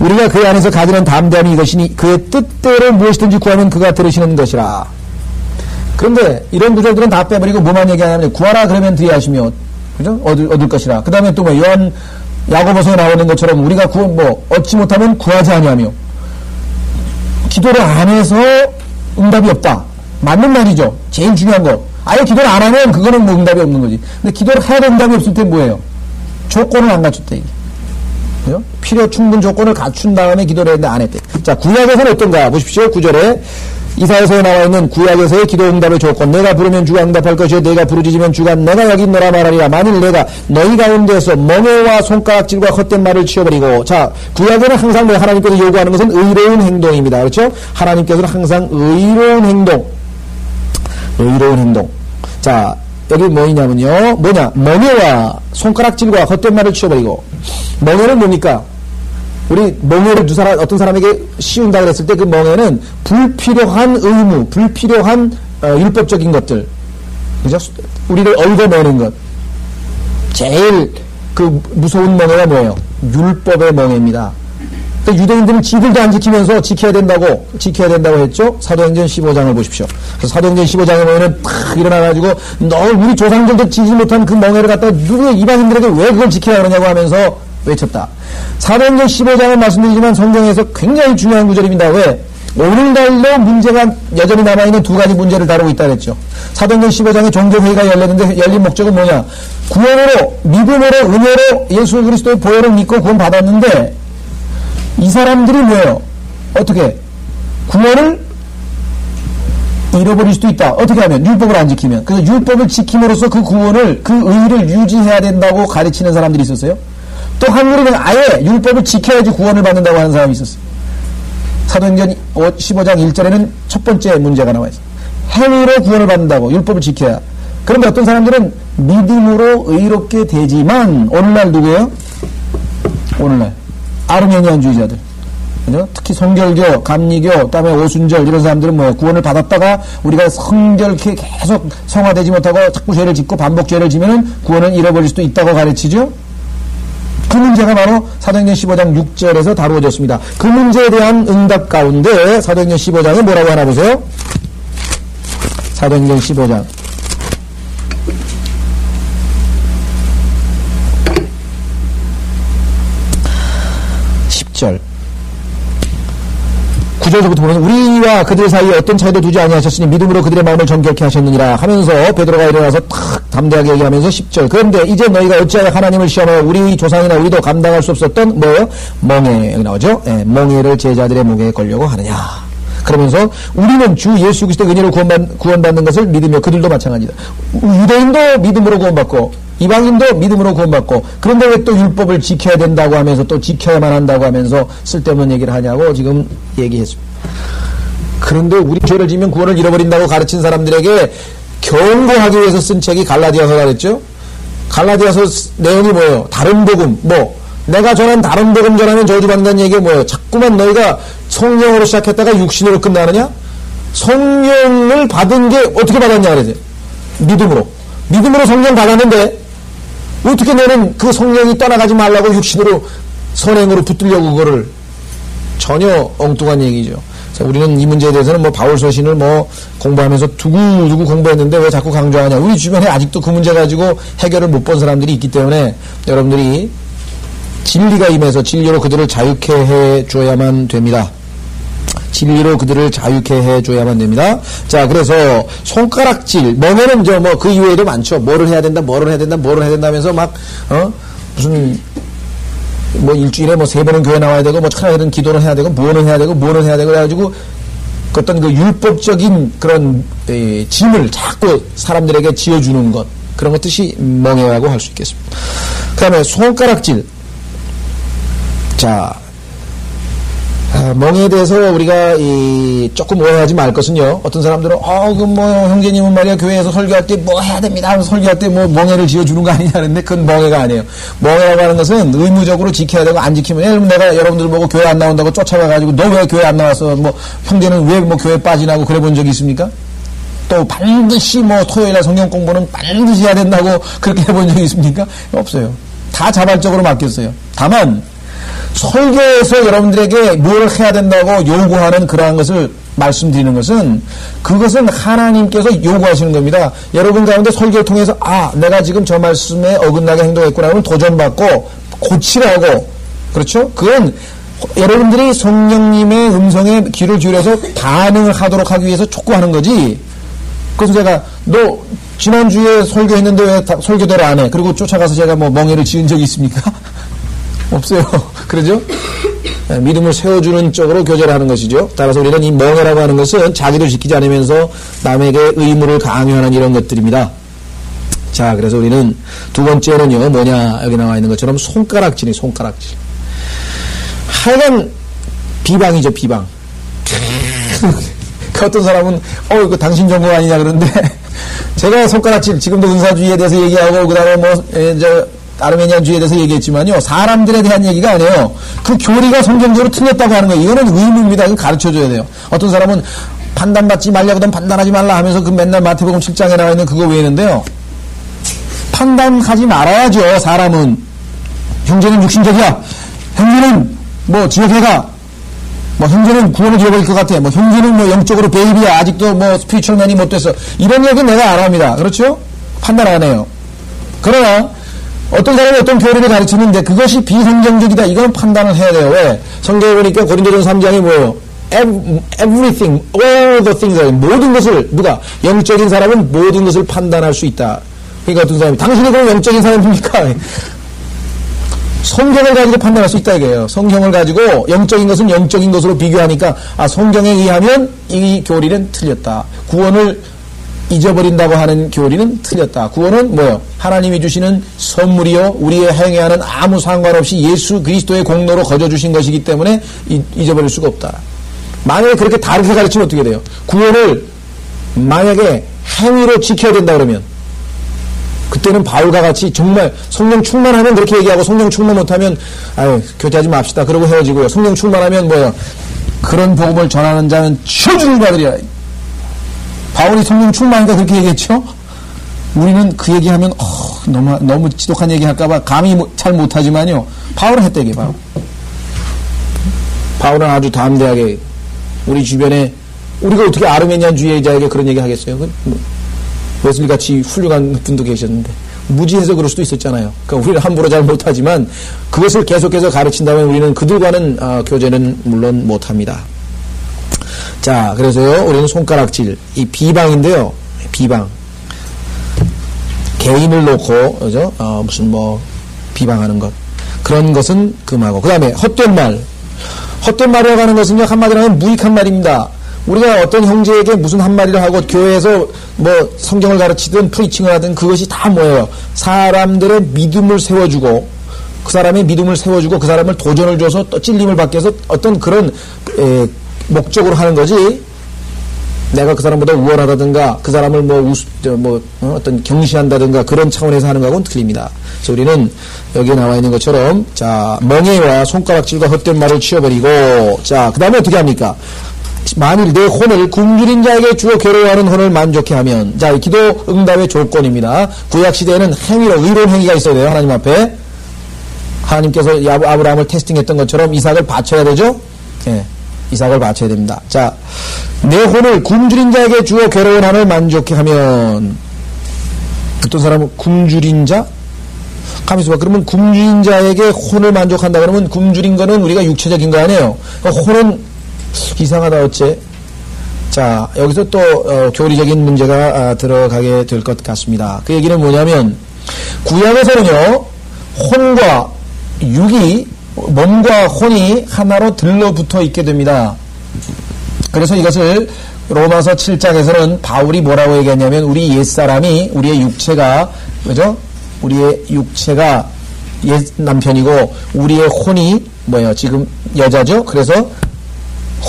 우리가 그 안에서 가지는 담대함이 이것이니 그의 뜻대로 무엇이든지 구하면 그가 들으시는 것이라. 그런데 이런 구절들은 다 빼버리고 뭐만 얘기하냐면 구하라 그러면 뒤에 하시며 그죠? 얻을 것이라. 그 다음에 또 뭐 요한 야고보서에 나오는 것처럼 우리가 얻지 못하면 구하지 아니하며 기도를 안 해서 응답이 없다. 맞는 말이죠. 제일 중요한 거. 아예 기도를 안 하면 그거는 뭐 응답이 없는 거지. 근데 기도를 해야 될 응답이 없을 때 뭐예요? 조건을 안 갖췄다 이게. 그죠? 필요 충분 조건을 갖춘 다음에 기도를 했는데 안 했대. 자, 구약에서는 어떤가 보십시오. 9절에 이사야서에 나와 있는 구약에서의 기도 응답의 조건. 내가 부르면 주가 응답할 것이요 내가 부르짖으면 주가 내가 여기 있노라 말하리라. 만일 내가 너희 가운데서 멍에와 손가락질과 헛된 말을 치워버리고. 자, 구약에는 항상 하나님께서 요구하는 것은 의로운 행동입니다. 그렇죠? 하나님께서는 항상 의로운 행동. 자, 여기 뭐냐면요. 멍에와 손가락질과 헛된 말을 치워버리고. 멍에는 뭡니까? 우리 멍에를 어떤 사람에게 씌운다 그랬을 때 그 멍에는 불필요한 의무, 불필요한 율법적인 것들, 그죠? 우리를 얽어내는 것. 제일 그 무서운 멍에가 뭐예요? 율법의 멍에입니다. 유대인들은 지들도 안 지키면서 지켜야 된다고 했죠? 사도행전 15장을 보십시오. 그래서 사도행전 15장에 보면은 탁 일어나가지고 우리 조상들도 지지 못한 그 멍에를 갖다가 누구 이방인들에게 왜 그걸 지키라 그러냐고 하면서 외쳤다. 사도행전 15장은 말씀드리지만 성경에서 굉장히 중요한 구절입니다. 왜? 오늘날도 문제가 여전히 남아있는 두 가지 문제를 다루고 있다 그랬죠. 사도행전 15장에 종교회의가 열렸는데 열린 목적은 뭐냐? 구원으로, 믿음으로, 은혜로 예수 그리스도의 보혈을 믿고 구원 받았는데 이 사람들이 뭐예요? 어떻게? 구원을 잃어버릴 수도 있다. 어떻게 하면? 율법을 안 지키면. 그래서 율법을 지킴으로써 그 구원을, 그 의의를 유지해야 된다고 가르치는 사람들이 있었어요. 또 한국에는 아예 율법을 지켜야지 구원을 받는다고 하는 사람이 있었어요. 사도행전 15장 1절에는 첫 번째 문제가 나와 있어요. 행위로 구원을 받는다고, 율법을 지켜야. 그런데 어떤 사람들은 믿음으로 의롭게 되지만, 오늘날 누구예요? 오늘날 아르메니안주의자들. 그죠? 특히 성결교, 감리교, 그다음에 오순절 이런 사람들은 뭐예요? 구원을 받았다가 우리가 성결케 계속 성화되지 못하고 자꾸 죄를 짓고 반복 죄를 지면은 구원을 잃어버릴 수도 있다고 가르치죠? 그 문제가 바로 사도행전 15장 6절에서 다루어졌습니다. 그 문제에 대한 응답 가운데 사도행전 15장에 뭐라고 하나 보세요. 사도행전 15장 10절. 9절부터 보면 우리와 그들 사이에 어떤 차이도 두지 아니하셨으니 믿음으로 그들의 마음을 정결케 하셨느니라 하면서 베드로가 일어나서 탁 담대하게 얘기하면서 10절. 그런데 이제 너희가 어찌하여 하나님을 시험하여 우리 조상이나 우리도 감당할 수 없었던 뭐예요? 멍에, 여기 나오죠? 예, 멍에를 제자들의 목에 걸려고 하느냐. 그러면서 우리는 주 예수 그리스도의 은혜로 구원받는 것을 믿으며 그들도 마찬가지다. 유대인도 믿음으로 구원받고 이방인도 믿음으로 구원받고 그런데 왜 또 율법을 지켜야 된다고 하면서 또 지켜야만 한다고 하면서 쓸데없는 얘기를 하냐고 지금 얘기했습니다. 그런데 우리 죄를 지면 구원을 잃어버린다고 가르친 사람들에게 경고하기 위해서 쓴 책이 갈라디아서가 그랬죠. 갈라디아서 내용이 뭐예요? 다른 복음 내가 전한 다른 복음 전하면 저주받는다는 얘기가 뭐예요? 자꾸만 너희가 성령으로 시작했다가 육신으로 끝나느냐? 성령을 받은 게 어떻게 받았냐 그러지? 믿음으로 성령 받았는데 어떻게 너는 그 성령이 떠나가지 말라고 육신으로 선행으로 붙들려고 그거를 전혀 엉뚱한 얘기죠. 우리는 이 문제에 대해서는 바울 서신을 공부하면서 두고두고 공부했는데 왜 자꾸 강조하냐? 우리 주변에 아직도 그 문제 가지고 해결을 못 본 사람들이 있기 때문에 여러분들이 진리가 임해서 진리로 그들을 자유케 해줘야만 됩니다. 진리로 그들을 자유케 해줘야만 됩니다. 자, 그래서 손가락질, 멍에는 그 이외에도 많죠. 뭐를 해야 된다 하면서 무슨 일주일에 3번은 교회 나와야 되고 차라리는 기도를 해야 되고 뭐는 해야 되고 그래가지고 어떤 그 율법적인 그런 짐을 자꾸 사람들에게 지어주는 것, 그런 것 뜻이 멍해라고 할 수 있겠습니다. 그 다음에 손가락질. 자, 멍에 대해서 우리가 조금 오해하지 말 것은요. 어떤 사람들은 형제님은 말이야 교회에서 설교할 때 해야 됩니다 하면서 설교할 때 멍에를 지어주는 거 아니냐 그랬는데 그건 멍에가 아니에요. 멍에라고 하는 것은 의무적으로 지켜야 되고 안 지키면 예를 들면 내가 여러분들 보고 교회 안 나온다고 쫓아가가지고 너 왜 교회 안 나왔어? 형제는 왜 교회 빠지나고 그래 본 적이 있습니까? 또 반드시 토요일날 성경 공부는 반드시 해야 된다고 그렇게 해본 적이 있습니까? 없어요. 다 자발적으로 맡겼어요. 다만 설교에서 여러분들에게 뭘 해야 된다고 요구하는 그러한 것을 말씀드리는 것은 그것은 하나님께서 요구하시는 겁니다. 여러분 가운데 설교를 통해서 내가 지금 저 말씀에 어긋나게 행동했구나 하면 도전받고 고치라고, 그렇죠? 그건 여러분들이 성령님의 음성에 귀를 기울여서 반응을 하도록 하기 위해서 촉구하는 거지. 그래서 제가 너 지난주에 설교했는데 왜 설교대로 안 해? 그리고 쫓아가서 제가 멍에를 지은 적이 있습니까? 없어요. 그러죠? 믿음을 세워주는 쪽으로 교제하는 것이죠. 따라서 우리는 이 멍해라고 하는 것은 자기도 지키지 않으면서 남에게 의무를 강요하는 이런 것들입니다. 자, 그래서 우리는 두 번째는요, 여기 나와 있는 것처럼 손가락질. 하여간 비방이죠, 비방. 어떤 사람은, 이거 당신 전공 아니냐 그러는데, 제가 손가락질, 지금도 은사주의에 대해서 얘기하고, 그 다음에 아르메니안주의에 대해서 얘기했지만요, 사람들에 대한 얘기가 아니에요. 그 교리가 성경적으로 틀렸다고 하는 거예요. 이거는 의무입니다. 이건 가르쳐줘야 돼요. 어떤 사람은 판단받지 말려거든 판단하지 말라 하면서 그 맨날 마태복음 7장에 나와 있는 그거 외우는데요. 판단하지 말아야죠. 사람은. 형제는 육신적이야. 형제는 지옥에가. 형제는 구원을 잃어버릴 것 같아. 형제는 영적으로 베이비야. 아직도 스피리추얼맨이 못 됐어. 이런 얘기는 내가 안 합니다. 그렇죠? 판단 안 해요. 그러나 어떤 사람이 어떤 교리를 가르치는데 그것이 비성경적이다. 이건 판단을 해야 돼요. 왜? 성경에 보니까 고린도전서 3장이 뭐예요? Everything, all the things, 모든 것을 영적인 사람은 모든 것을 판단할 수 있다. 그러니까 어떤 사람이 당신이 그럼 영적인 사람입니까? 성경을 가지고 판단할 수 있다 이거예요. 성경을 가지고 영적인 것은 영적인 것으로 비교하니까 성경에 의하면 이 교리는 틀렸다. 구원을 잊어버린다고 하는 교리는 틀렸다. 구원은 뭐예요? 하나님이 주시는 선물이요, 우리의 행위에 하는 아무 상관없이 예수 그리스도의 공로로 거저주신 것이기 때문에 잊어버릴 수가 없다. 만약에 그렇게 다르게 가르치면 어떻게 돼요? 구원을 만약에 행위로 지켜야 된다 그러면 그때는 바울과 같이 정말 성령 충만하면 그렇게 얘기하고 성령 충만 못하면 교제하지 맙시다 그러고 헤어지고요. 성령 충만하면 뭐예요? 그런 복음을 전하는 자는 저주를 받으리라. 바울이 성령 충만하니까 그렇게 얘기했죠? 우리는 그 얘기하면 너무 지독한 얘기 할까봐 감히 잘 못하지만요. 바울은 했다 이게 바로. 바울은 아주 담대하게 우리 주변에 우리가 어떻게 아르메니안 주의자에게 그런 얘기 하겠어요? 웨슬리 같이 훌륭한 분도 계셨는데 무지해서 그럴 수도 있었잖아요. 그러니까 우리는 함부로 잘 못하지만 그것을 계속해서 가르친다면 우리는 그들과는 교제는 물론 못합니다. 자, 그래서요, 우리는 손가락질, 이 비방인데요. 비방. 개인을 놓고, 그죠? 무슨 비방하는 것. 그런 것은 금하고. 그 다음에 헛된 말. 헛된 말이라고 하는 것은요, 한마디로 하면 무익한 말입니다. 우리가 어떤 형제에게 무슨 한마디를 하고 교회에서 성경을 가르치든 프리칭을 하든 그것이 다 뭐예요? 사람들의 믿음을 세워주고 그 사람의 믿음을 세워주고 그 사람을 도전을 줘서 또 찔림을 받게 해서 어떤 그런 목적으로 하는 거지. 내가 그 사람보다 우월하다든가 그 사람을 어떤 경시한다든가 그런 차원에서 하는 거하고는 틀립니다. 그래서 우리는 여기에 나와 있는 것처럼 자, 멍에와 손가락질과 헛된 말을 치워버리고 자, 그 다음에 어떻게 합니까? 만일 내 혼을 굶주린 자에게 주어 괴로워하는 혼을 만족해 하면 자, 기도 응답의 조건입니다. 구약시대에는 행위로 의로운 행위가 있어야 돼요. 하나님 앞에 하나님께서 아브라함을 테스팅했던 것처럼 이삭을 바쳐야 되죠. 예, 이삭을 바쳐야 됩니다. 자, 내 혼을 굶주린 자에게 주어 괴로운 한을 만족해 하면 어떤 사람은 굶주린 자? 가만있어 봐. 그러면 굶주린 자에게 혼을 만족한다 그러면 굶주린 거는 우리가 육체적인 거 아니에요. 혼은 이상하다 어째? 자, 여기서 또 교리적인 문제가 들어가게 될 것 같습니다. 그 얘기는 뭐냐면 구약에서는요, 혼과 육이 몸과 혼이 하나로 들러붙어 있게 됩니다. 그래서 이것을 로마서 7장에서는 바울이 뭐라고 얘기했냐면 우리 옛사람이 우리의 육체가 그죠? 우리의 육체가 옛 남편이고 우리의 혼이 뭐예요? 지금 여자죠? 그래서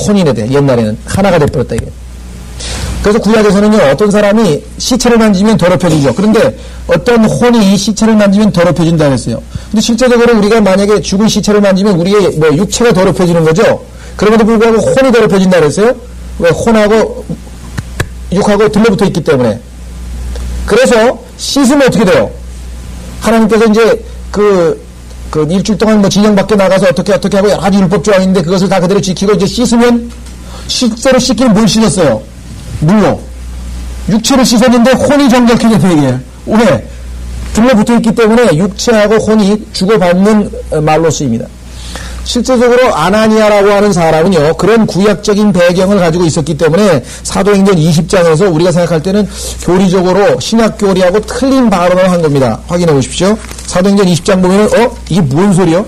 혼인에 대해 옛날에는 하나가 돼버렸다 이게. 그래서 구약에서는요, 어떤 사람이 시체를 만지면 더럽혀지죠. 그런데 어떤 혼이 시체를 만지면 더럽혀진다 그랬어요. 근데 실제적으로 우리가 만약에 죽은 시체를 만지면 우리의 육체가 더럽혀지는 거죠. 그럼에도 불구하고 혼이 더럽혀진다 그랬어요. 왜? 혼하고 육하고 들러붙어 있기 때문에. 그래서 씻으면 어떻게 돼요? 하나님께서 이제 일주일 동안 진영 밖에 나가서 어떻게 하고 여러 가지 율법 조항인데 그것을 다 그대로 지키고 이제 씻으면 실제로 씻기는 뭘 씻었어요? 물로. 육체를 씻었는데 혼이 정결해져 되게. 왜? 들러붙어 있기 때문에 육체하고 혼이 주고받는 말로 쓰입니다. 실제적으로 아나니아라고 하는 사람은요, 그런 구약적인 배경을 가지고 있었기 때문에 사도행전 20장에서 우리가 생각할 때는 교리적으로 신약교리하고 틀린 발언을 한 겁니다. 확인해 보십시오. 사도행전 20장 보면은, 이게 뭔 소리요?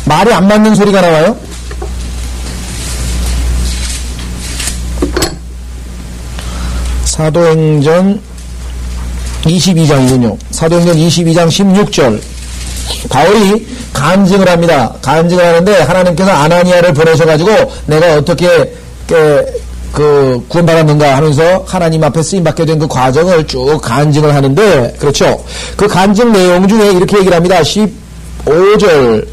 말이 안 맞는 소리가 나와요? 사도행전 22장이군요. 사도행전 22장 16절. 바울이 간증을 합니다. 간증을 하는데 하나님께서 아나니아를 보내셔가지고 내가 어떻게 구원받았는가 하면서 하나님 앞에 쓰임받게 된 그 과정을 쭉 간증을 하는데 그렇죠. 그 간증 내용 중에 이렇게 얘기를 합니다. 15절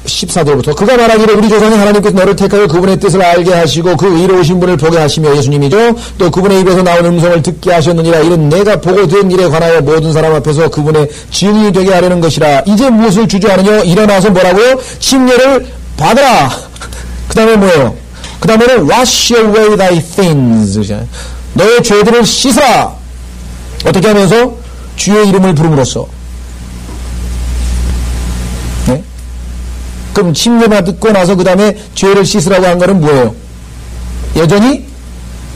14절부터 그가 말하기를 우리 조상이 하나님께서 너를 택하여 그분의 뜻을 알게 하시고 그 의로우신 분을 보게 하시며 예수님이죠. 또 그분의 입에서 나온 음성을 듣게 하셨느니라. 이는 내가 보고 된 일에 관하여 모든 사람 앞에서 그분의 증인이 되게 하려는 것이라. 이제 무엇을 주저하느냐? 일어나서 뭐라고요? 침례를 받으라. 그 다음에 뭐예요? 그 다음에는 wash away thy sins. 너의 죄들을 씻으라. 어떻게 하면서? 주의 이름을 부름으로써. 네? 그럼 침례만 듣고 나서 그 다음에 죄를 씻으라고 한 거는 뭐예요? 여전히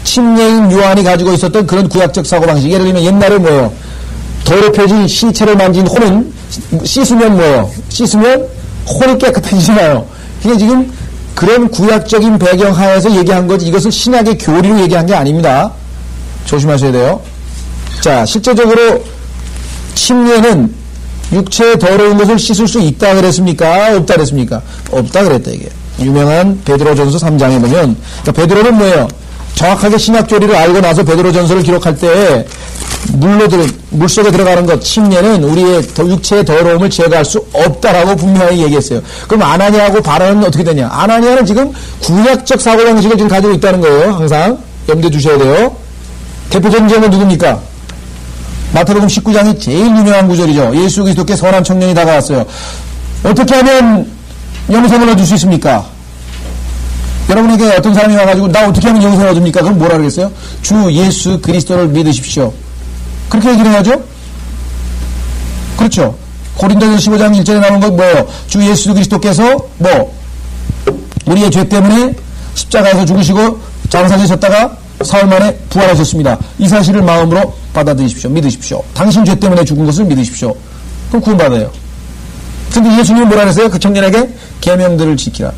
침례인 요한이 가지고 있었던 그런 구약적 사고방식. 예를 들면 옛날에 뭐예요? 더럽혀진 시체를 만진 혼은 씻으면 뭐예요? 씻으면 혼이 깨끗해지잖아요. 이게 지금 그런 구약적인 배경 하에서 얘기한 거지 이것을 신약의 교리로 얘기한 게 아닙니다. 조심하셔야 돼요. 자, 실제적으로 침례는 육체의 더러운 것을 씻을 수 있다 그랬습니까? 없다 그랬습니까? 없다 그랬다 이게. 유명한 베드로전서 3장에 보면 그러니까 베드로는 뭐예요? 정확하게 신약교리를 알고 나서 베드로전서를 기록할 때 물속에 들어가는 것 침례는 우리의 육체의 더러움을 제거할 수 없다라고 분명히 얘기했어요. 그럼 아나니아하고 바라는 어떻게 되냐? 아나니아는 지금 구약적 사고방식을 지금 가지고 있다는 거예요. 항상 염두에 두셔야 돼요. 대표적인 점은 누굽니까? 마태복음 19장이 제일 유명한 구절이죠. 예수 그리스도께 선한 청년이 다가왔어요. 어떻게 하면 영생을 얻을 수 있습니까? 여러분에게 어떤 사람이 와가지고 나 어떻게 하면 영생을 얻습니까? 그럼 뭐라 그러겠어요? 주 예수 그리스도를 믿으십시오. 그렇게 얘기를 해야죠? 그렇죠. 고린도전서 15장 1절에 나오는 건 뭐예요? 주 예수 그리스도께서 우리의 죄 때문에 십자가에서 죽으시고 장사되셨다가 사흘 만에 부활하셨습니다. 이 사실을 마음으로 받아들이십시오. 믿으십시오. 당신 죄 때문에 죽은 것을 믿으십시오. 그럼 구원받아요. 근데 예수님은 뭐라 그랬어요? 그 청년에게 계명들을 지키라.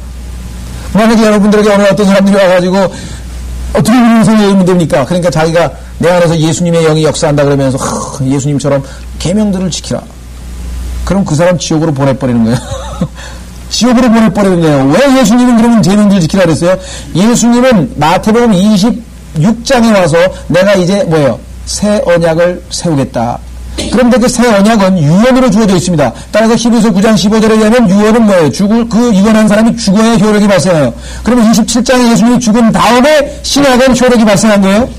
만약에 여러분들에게 어느 어떤 사람들이 와가지고 어떻게 믿는 성에 열면 됩니까? 그러니까 자기가 내 안에서 예수님의 영이 역사한다 그러면서 예수님처럼 계명들을 지키라. 그럼 그 사람 지옥으로 보내버리는 거예요. 지옥으로 보내버리는 거예요. 왜 예수님은 그러면 계명들을 지키라 그랬어요? 예수님은 마태복음 26장에 와서 내가 이제 새 언약을 세우겠다. 그런데 그 새 언약은 유언으로 주어져 있습니다. 따라서 히브리서 9장 15절에 의하면 유언은 뭐예요? 그 유언한 사람이 죽어야 효력이 발생해요. 그러면 27장에 예수님이 죽은 다음에 신약은 효력이 발생한 거예요?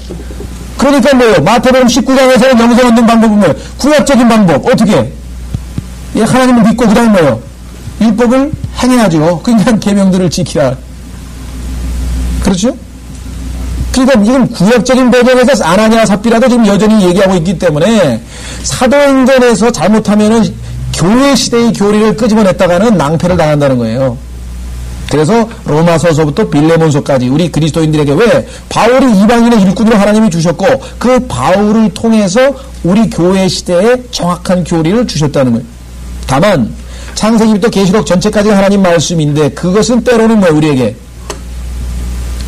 그러니까 마태복음 19장에서는 영생 얻는 방법은 뭐예요? 구약적인 방법. 어떻게? 하나님을 믿고 그 다음에 율법을 행해야죠. 그러니까 계명들을 지키라. 그렇죠? 그러니까 이건 구약적인 배경에서 아나니아 삽비라도 지금 여전히 얘기하고 있기 때문에 사도행전에서 잘못하면은 교회 시대의 교리를 끄집어냈다가는 낭패를 당한다는 거예요. 그래서 로마서서부터 빌레몬서까지 우리 그리스도인들에게 왜 바울이 이방인의 일꾼으로 하나님이 주셨고 그 바울을 통해서 우리 교회 시대에 정확한 교리를 주셨다는 거예요. 다만 창세기부터 계시록 전체까지가 하나님 말씀인데 그것은 때로는 우리에게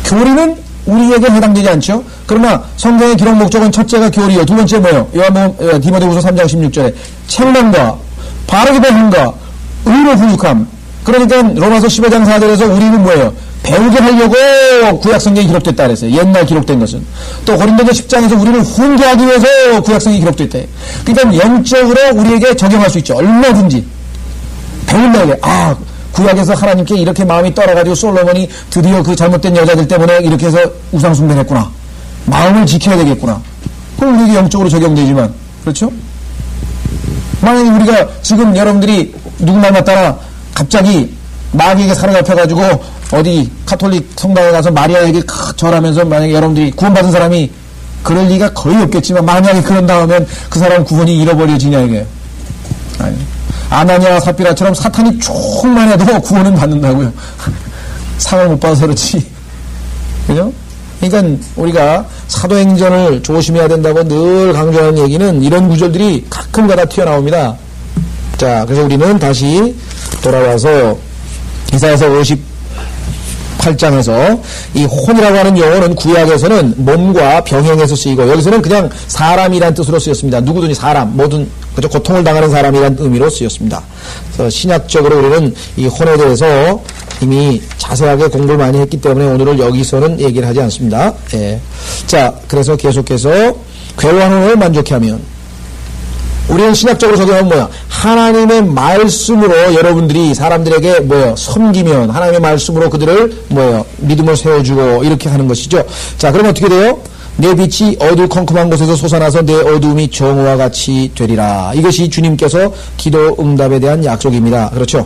교리는 우리에게 해당되지 않죠. 그러나 성경의 기록 목적은 첫째가 교리요. 두 번째 디모데후서 3장 16절에 책망과 바르게 배움과 의로 훈육함. 그러니까 로마서 15장 4절에서 우리는 배우게 하려고 구약성경이 기록됐다 그랬어요. 옛날 기록된 것은. 또 고린도서 10장에서 우리를 훈계하기 위해서 구약성경이 기록됐다. 그러니까 영적으로 우리에게 적용할 수 있죠. 얼마든지. 배운다게 구약에서 하나님께 이렇게 마음이 떨어가지고 솔로몬이 드디어 그 잘못된 여자들 때문에 이렇게 해서 우상숭배를 했구나. 마음을 지켜야 되겠구나. 그럼 우리에게 영적으로 적용되지만, 그렇죠? 만약에 우리가 지금 여러분들이 누구 만났다가 갑자기 마귀에게 사로잡혀가지고 어디 카톨릭 성당에 가서 마리아에게 절하면서 만약에 여러분들이 구원받은 사람이 그럴 리가 거의 없겠지만 만약에 그런 다음엔 그 사람 구원이 잃어버려지냐 이게. 아니. 아나니아 삽비라처럼 사탄이 조금만 해도 구원은 받는다고요. 상을 못 받아서 그렇지. 그죠? 그러니까 우리가 사도행전을 조심해야 된다고 늘 강조하는 얘기는 이런 구절들이 가끔가다 튀어나옵니다. 자, 그래서 우리는 다시 돌아와서 이사야서 58장에서 이 혼이라고 하는 용어는 구약에서는 몸과 병행해서 쓰이고 여기서는 그냥 사람이란 뜻으로 쓰였습니다. 누구든지 사람, 모든 그저 고통을 당하는 사람이란 의미로 쓰였습니다. 그래서 신약적으로 우리는 이 혼에 대해서 이미 자세하게 공부를 많이 했기 때문에 오늘을 여기서는 얘기를 하지 않습니다. 예. 자, 그래서 계속해서 괴로워하는 혼을 만족해 하면 우리는 신약적으로 적용하면 하나님의 말씀으로 여러분들이 사람들에게 섬기면 하나님의 말씀으로 그들을 믿음을 세워주고 이렇게 하는 것이죠. 자, 그럼 어떻게 돼요? 내 빛이 어두컴컴한 곳에서 솟아나서 내 어두움이 정오와 같이 되리라. 이것이 주님께서 기도 응답에 대한 약속입니다. 그렇죠?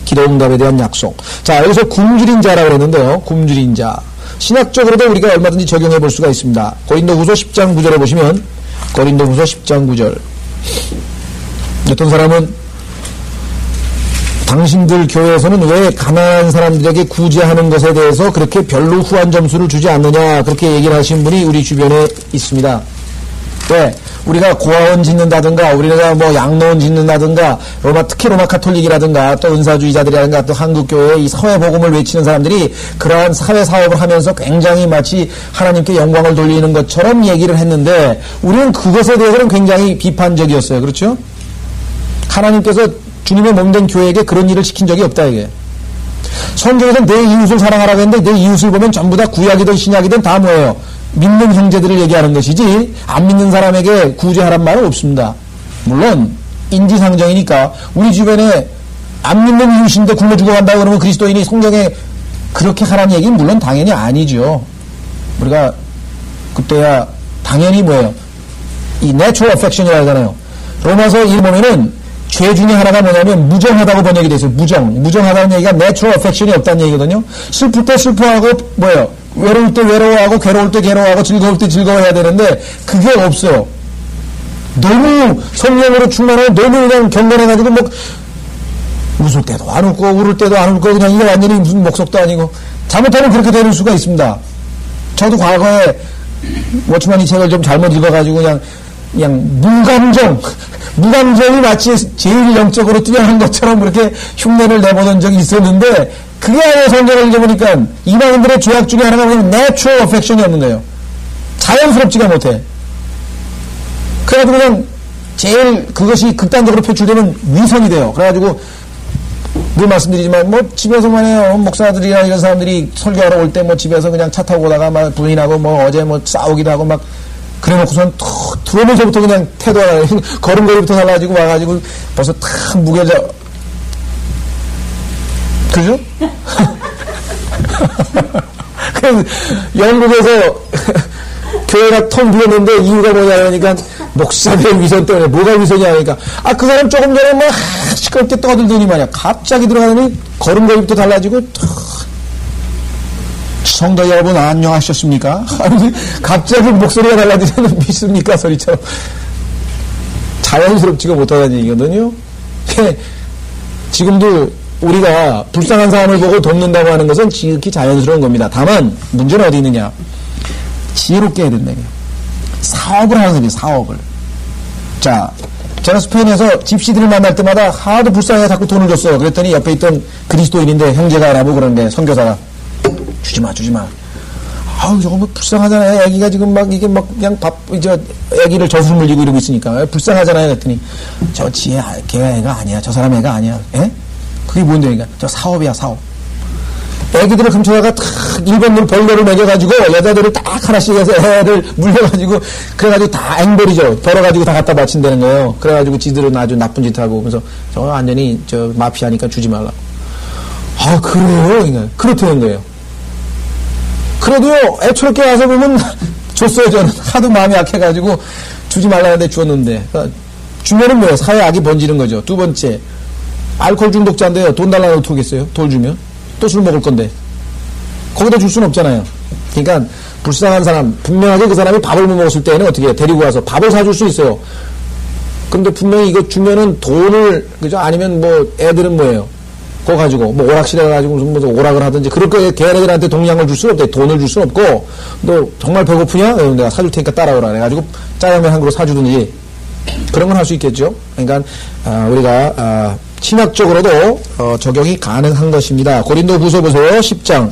기도 응답에 대한 약속. 자, 여기서 굶주린 자라고 그랬는데요. 굶주린 자. 신학적으로도 우리가 얼마든지 적용해 볼 수가 있습니다. 고린도후서 10장 9절에 보시면 고린도후서 10장 9절. 어떤 사람은 당신들 교회에서는 왜 가난한 사람들에게 구제하는 것에 대해서 그렇게 별로 후한 점수를 주지 않느냐 그렇게 얘기를 하신 분이 우리 주변에 있습니다. 왜? 우리가 고아원 짓는다든가 우리가 양로원 짓는다든가 특히 로마 카톨릭이라든가 또 은사주의자들이라든가 또 한국교회의 이 사회복음을 외치는 사람들이 그러한 사회사업을 하면서 굉장히 마치 하나님께 영광을 돌리는 것처럼 얘기를 했는데 우리는 그것에 대해서는 굉장히 비판적이었어요. 그렇죠? 하나님께서 주님의 몸된 교회에게 그런 일을 시킨 적이 없다 이게. 성경에서는 내 이웃을 사랑하라고 했는데 내 이웃을 보면 전부 다 구약이든 신약이든 다 뭐예요? 믿는 형제들을 얘기하는 것이지 안 믿는 사람에게 구제하란 말은 없습니다. 물론 인지상정이니까 우리 주변에 안 믿는 이웃인데 굶어 죽어간다고 그러면 그리스도인이 성경에 그렇게 하라는 얘기는 물론 당연히 아니죠. 우리가 그때야 당연히 이 natural affection이라고 하잖아요. 로마서 1 보면은 죄 중에 하나가 뭐냐면 무정하다고 번역이 되어 있어요. 무정하다는 얘기가 natural affection이 없다는 얘기거든요. 슬플 때 슬퍼하고 외로울 때 외로워하고 괴로울 때 괴로워하고 즐거울 때 즐거워해야 되는데 그게 없어요. 너무 성령으로 충만하고 너무 그냥 경건해가지고 뭐 웃을 때도 안 웃고 울을 때도 안 웃고 그냥 이게 완전히 무슨 목석도 아니고 잘못하면 그렇게 되는 수가 있습니다. 저도 과거에 워치만이 책을 좀 잘못 읽어가지고 그냥 무감정이 마치 제일 영적으로 뛰어난 것처럼 그렇게 흉내를 내보던 적이 있었는데 그게 아니라 성경을 읽어보니까 이방인들의 죄악 중에 하나가 뭐냐면 내추럴 어펙션이 없는 거예요. 자연스럽지가 못해. 그래가지고 그냥 제일 그것이 극단적으로 표출되면 위선이 돼요. 그래가지고 늘 말씀드리지만 뭐 집에서만 해요. 목사들이나 이런 사람들이 설교하러 올 때 뭐 집에서 그냥 차 타고 오다가 막 부인하고 뭐 어제 뭐 싸우기도 하고 막 그래놓고선 들어오면서부터 그냥 태도가 걸음걸이부터 달라지고 와가지고 벌써 탁 무게져. 그죠? 그래서 영국에서 교회가 텅 비었는데 이유가 뭐냐 그러니까 목사들의 위선 때문에. 뭐가 위선이야 그러니까 그 사람 조금 전에 뭐 시끄럽게 떠들더니 말이야 갑자기 들어가더니 걸음걸이부터 달라지고 성도 여러분 안녕하셨습니까? 갑자기 목소리가 달라지면 믿습니까? 소리처럼 자연스럽지가 못하다는 얘기거든요. 지금도 우리가 불쌍한 사람을 보고 돕는다고 하는 것은 지극히 자연스러운 겁니다. 다만 문제는 어디 있느냐, 지혜롭게 해야 된다고요. 사업을 하는 거예요. 사업을. 자, 제가 스페인에서 집시들을 만날 때마다 하도 불쌍해 자꾸 돈을 줬어요. 그랬더니 옆에 있던 그리스도인인데 형제가 알아보고 그러는데 선교사가 주지마. 아우 저거 뭐 불쌍하잖아요. 애기가 지금 막 이게 막 그냥 애기를 젖을 물리고 이러고 있으니까 불쌍하잖아요. 그랬더니 저 지혜 걔 애가 아니야. 저 사람 애가 아니야. 에? 그게 뭔데? 그러니까 저 사업이야 사업. 애기들을 훔쳐다가 탁 일본물 벌레를 먹여가지고 여자들을 딱 하나씩 해서 애를 물려가지고 그래가지고 다 앵벌이죠. 벌어가지고 다 갖다 바친다는 거예요. 그래가지고 지들은 아주 나쁜 짓 하고 그래서 저 완전히 저 마피아니까 주지 말라고. 그래요? 그러니까 그렇다는 거예요. 그래도요 애초롭게 와서 보면 줬어요. 저는 하도 마음이 약해가지고 주지 말라는데 주었는데. 그러니까 주면은 뭐예요? 사회 악이 번지는 거죠. 두 번째 알코올 중독자인데요. 돈 달라고 어떻게 하겠어요? 돈 주면 또 술 먹을 건데 거기다 줄 수는 없잖아요. 그러니까 불쌍한 사람, 분명하게 그 사람이 밥을 못 먹었을 때는 어떻게 해요? 데리고 와서 밥을 사줄 수 있어요. 근데 분명히 이거 주면은 돈을, 그죠? 아니면 뭐 애들은 뭐예요? 그거 가지고 뭐 오락실에 가지고 무슨 오락을 하든지 그럴 거에 걔네들한테 동양을 줄 수는 없대. 돈을 줄 수는 없고 너 정말 배고프냐? 내가 사줄 테니까 따라오라 그래가지고 짜장면 한 그릇 사주든지 그런 건 할 수 있겠죠. 그러니까 우리가 신학적으로도 적용이 가능한 것입니다. 고린도후서 보세요. 10장.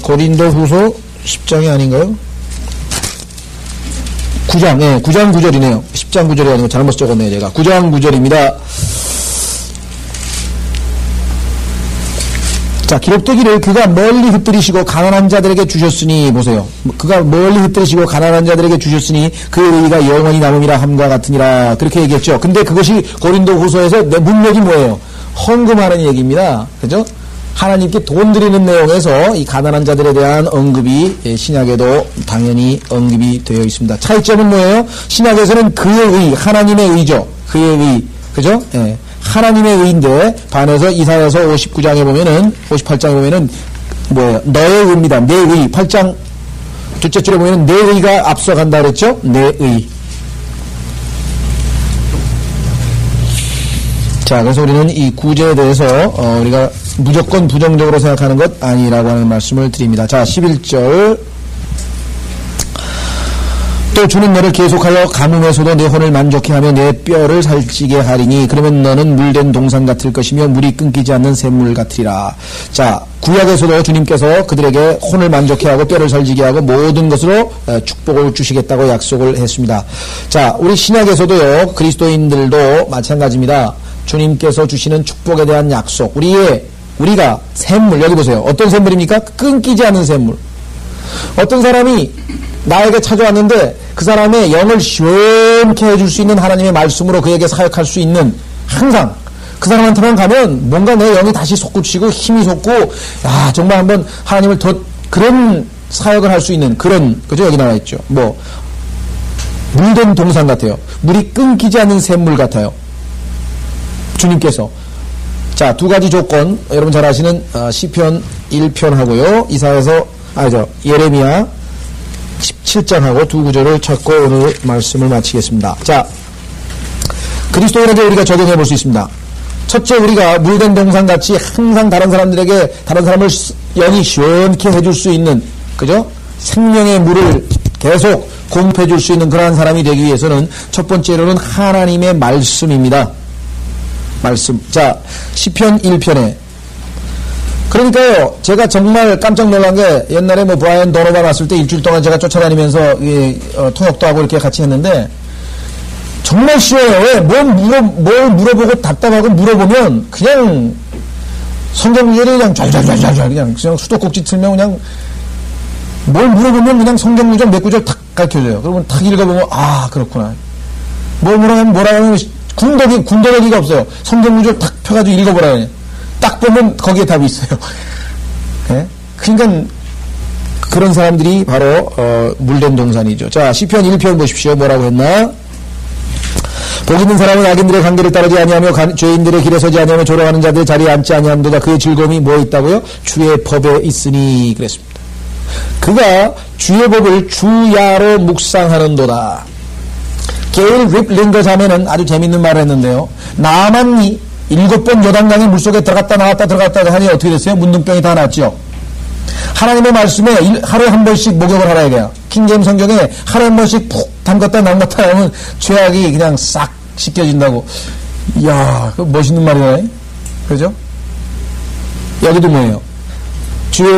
고린도후서 10장이 아닌가요? 9장, 9장 9절이네요. 10장 9절이 아니고 잘못 적었네요, 제가. 9장 9절입니다. 자, 기록되기를 그가 멀리 흩뜨리시고 가난한 자들에게 주셨으니, 보세요. 그가 멀리 흩뜨리시고 가난한 자들에게 주셨으니 그의 의가 영원히 남음이라 함과 같으니라. 그렇게 얘기했죠. 근데 그것이 고린도후서에서 문맥이 뭐예요? 헌금하는 얘기입니다. 그죠? 하나님께 돈 드리는 내용에서 이 가난한 자들에 대한 언급이 신약에도 당연히 언급이 되어 있습니다. 차이점은 뭐예요? 신약에서는 그의 의, 하나님의 의죠. 그의 의. 그죠? 예. 하나님의 의인데 반해서 이사야서 59장에 보면은 58장에 보면은 뭐예요? 너의 의입니다. 내 의. 8장 둘째 줄에 보면은 내 의가 앞서간다 그랬죠? 내 의. 자, 그래서 우리는 이 구제에 대해서 우리가 무조건 부정적으로 생각하는 것 아니라고 하는 말씀을 드립니다. 자, 11절. 또 주는 너를 계속하여 가뭄에서도 내 혼을 만족해 하며 내 뼈를 살찌게 하리니 그러면 너는 물된 동산 같을 것이며 물이 끊기지 않는 샘물 같으리라. 자, 구약에서도 주님께서 그들에게 혼을 만족해 하고 뼈를 살찌게 하고 모든 것으로 축복을 주시겠다고 약속을 했습니다. 자, 우리 신약에서도요, 그리스도인들도 마찬가지입니다. 주님께서 주시는 축복에 대한 약속, 우리가 샘물, 여기 보세요. 어떤 샘물입니까? 끊기지 않는 샘물. 어떤 사람이 나에게 찾아왔는데 그 사람의 영을 시원케 해줄 수 있는 하나님의 말씀으로 그에게 사역할 수 있는, 항상 그 사람한테만 가면 뭔가 내 영이 다시 솟구치고 힘이 솟고, 야, 정말 한번 하나님을 더 그런 사역을 할 수 있는 그런, 그죠? 여기 나와 있죠. 뭐 물된 동산 같아요. 물이 끊기지 않는 샘물 같아요. 주님께서. 자, 두 가지 조건, 여러분 잘 아시는 시편 1편하고요. 예레미야 17장하고 두 구절을 찾고 오늘 말씀을 마치겠습니다. 자, 그리스도인에게 우리가 적용해 볼 수 있습니다. 첫째, 우리가 물된 동산같이 항상 다른 사람을 영이 시원케 해줄 수 있는, 그죠? 생명의 물을 계속 공급해 줄 수 있는 그러한 사람이 되기 위해서는 첫 번째로는 하나님의 말씀입니다. 말씀. 자, 시편 1편에. 그러니까요, 제가 정말 깜짝 놀란 게 옛날에 브라이언 도노반 왔을 때 일주일 동안 제가 쫓아다니면서 통역도 하고 이렇게 같이 했는데 정말 쉬워요. 왜? 뭘 물어보고 답답하고 물어보면 그냥 성경 구절이 그냥 잘 그냥 수도꼭지 틀면 그냥 뭘 물어보면 그냥 성경 구절 몇 구절 탁 가르쳐줘요. 그러면 탁 읽어보면 아 그렇구나. 뭘 뭐라고 하면 군더더기가 없어요. 성경 구절 탁 펴가지고 읽어보라 그래요. 딱 보면 거기에 답이 있어요. 네? 그러니까 그런 사람들이 바로 물된 동산이죠. 자, 시편 1편 보십시오. 뭐라고 했나? 복 있는 사람은 악인들의 관계를 따르지 아니하며 죄인들의 길에 서지 아니하며 조롱하는 자들의 자리에 앉지 아니함도다. 그의 즐거움이 뭐 있다고요? 주의 법에 있으니 그랬습니다. 그가 주의 법을 주야로 묵상하는도다. 게일 립링거 자매는 아주 재밌는 말을 했는데요. 나만이 7번 요단강의 물속에 들어갔다 나왔다 하니 어떻게 됐어요? 문둥병이 다 났죠. 하나님의 말씀에 하루에 한 번씩 목욕을 하라 이거야. 킹제임 성경에 하루에 한 번씩 푹 담갔다 남갔다 하면 죄악이 그냥 싹 씻겨진다고. 이야, 그 멋있는 말이네. 그죠? 여기도 뭐예요?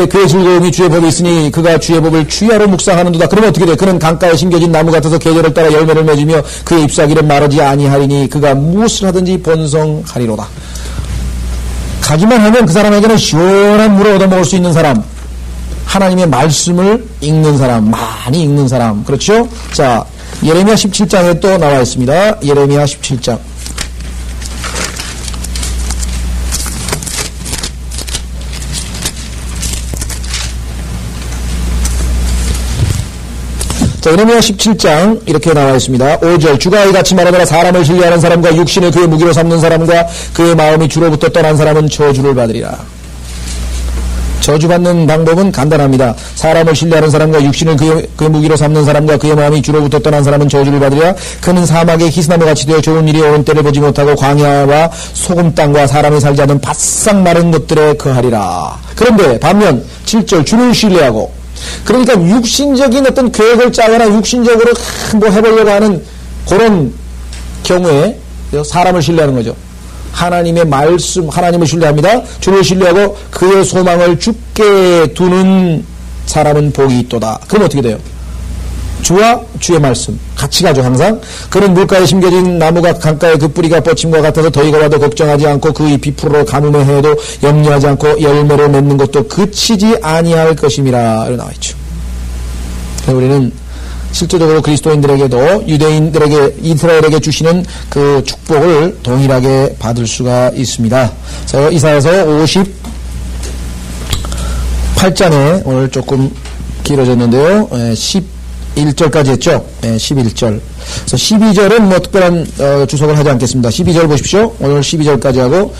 그의 즐거움이 주의 법이 있으니 그가 주의 법을 주야로 묵상하는도다. 그러면 어떻게 돼? 그는 강가에 심겨진 나무 같아서 계절을 따라 열매를 맺으며 그의 잎사귀를 마르지 아니하리니 그가 무엇을 하든지 번성하리로다. 가기만 하면 그 사람에게는 시원한 물을 얻어먹을 수 있는 사람, 하나님의 말씀을 읽는 사람, 많이 읽는 사람. 그렇죠? 자, 예레미야 17장에 또 나와 있습니다. 예레미야 17장. 자, 예레미야 17장 이렇게 나와 있습니다. 5절 주가 이같이 말하더라. 사람을 신뢰하는 사람과 육신을 그의 무기로 삼는 사람과 그의 마음이 주로부터 떠난 사람은 저주를 받으리라. 저주받는 방법은 간단합니다. 사람을 신뢰하는 사람과 육신을 그의 무기로 삼는 사람과 그의 마음이 주로부터 떠난 사람은 저주를 받으리라. 그는 사막의 히스나무같이 되어 좋은 일이 오는 때를 보지 못하고 광야와 소금 땅과 사람이 살지 않는 바싹 마른 곳들에 거하리라. 그런데 반면 7절 주를 신뢰하고, 그러니까 육신적인 어떤 계획을 짜거나 육신적으로 뭐 해보려고 하는 그런 경우에 사람을 신뢰하는 거죠. 하나님의 말씀, 하나님을 신뢰합니다. 주를 신뢰하고 그의 소망을 주께 두는 사람은 복이 있도다. 그럼 어떻게 돼요? 주와 주의 말씀 같이 가죠. 항상. 그는 물가에 심겨진 나무가 강가에 그 뿌리가 뻗침과 같아서 더위가 와도 걱정하지 않고 그 잎이 푸르러 가뭄에 해도 염려하지 않고 열매를 맺는 것도 그치지 아니할 것임이라 이렇게 나와있죠. 우리는 실제적으로 그리스도인들에게도 유대인들에게 이스라엘에게 주시는 그 축복을 동일하게 받을 수가 있습니다. 그래서 이사야서 58장에 오늘 조금 길어졌는데요. 11절까지 했죠. 11절. 그래서 12절은 뭐 특별한 주석을 하지 않겠습니다. 12절 보십시오. 오늘 12절까지 하고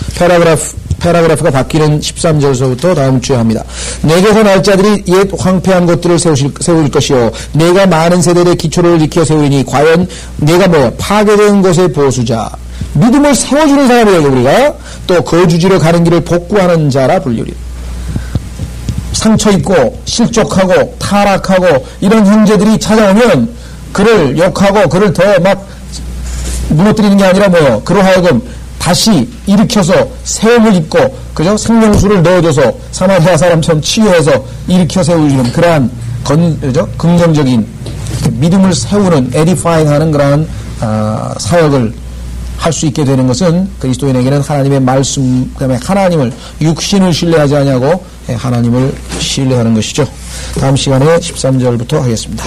패러그래프가 바뀌는 13절서부터 다음 주에 합니다. 내게서 날 자들이 옛 황폐한 것들을 세울 것이요 내가 많은 세대의 기초를 일으켜 세우리니 과연 내가 뭐야? 파괴된 것의 보수자, 믿음을 세워주는 사람이에요. 우리가 또 거주지로 가는 길을 복구하는 자라 불리리. 상처 입고 실족하고 타락하고 이런 형제들이 찾아오면 그를 욕하고 그를 더 막 무너뜨리는 게 아니라 뭐요? 그로 하여금 다시 일으켜서 세움을 입고, 그죠? 생명수를 넣어줘서 사마리아 사람처럼 치유해서 일으켜 세우는 그러한 그죠? 긍정적인 믿음을 세우는 에디파잉 하는 그러한 사역을 할 수 있게 되는 것은 그리스도인에게는 하나님의 말씀, 그 다음에 하나님을, 육신을 신뢰하지 않냐고 하나님을 신뢰하는 것이죠. 다음 시간에 13절부터 하겠습니다.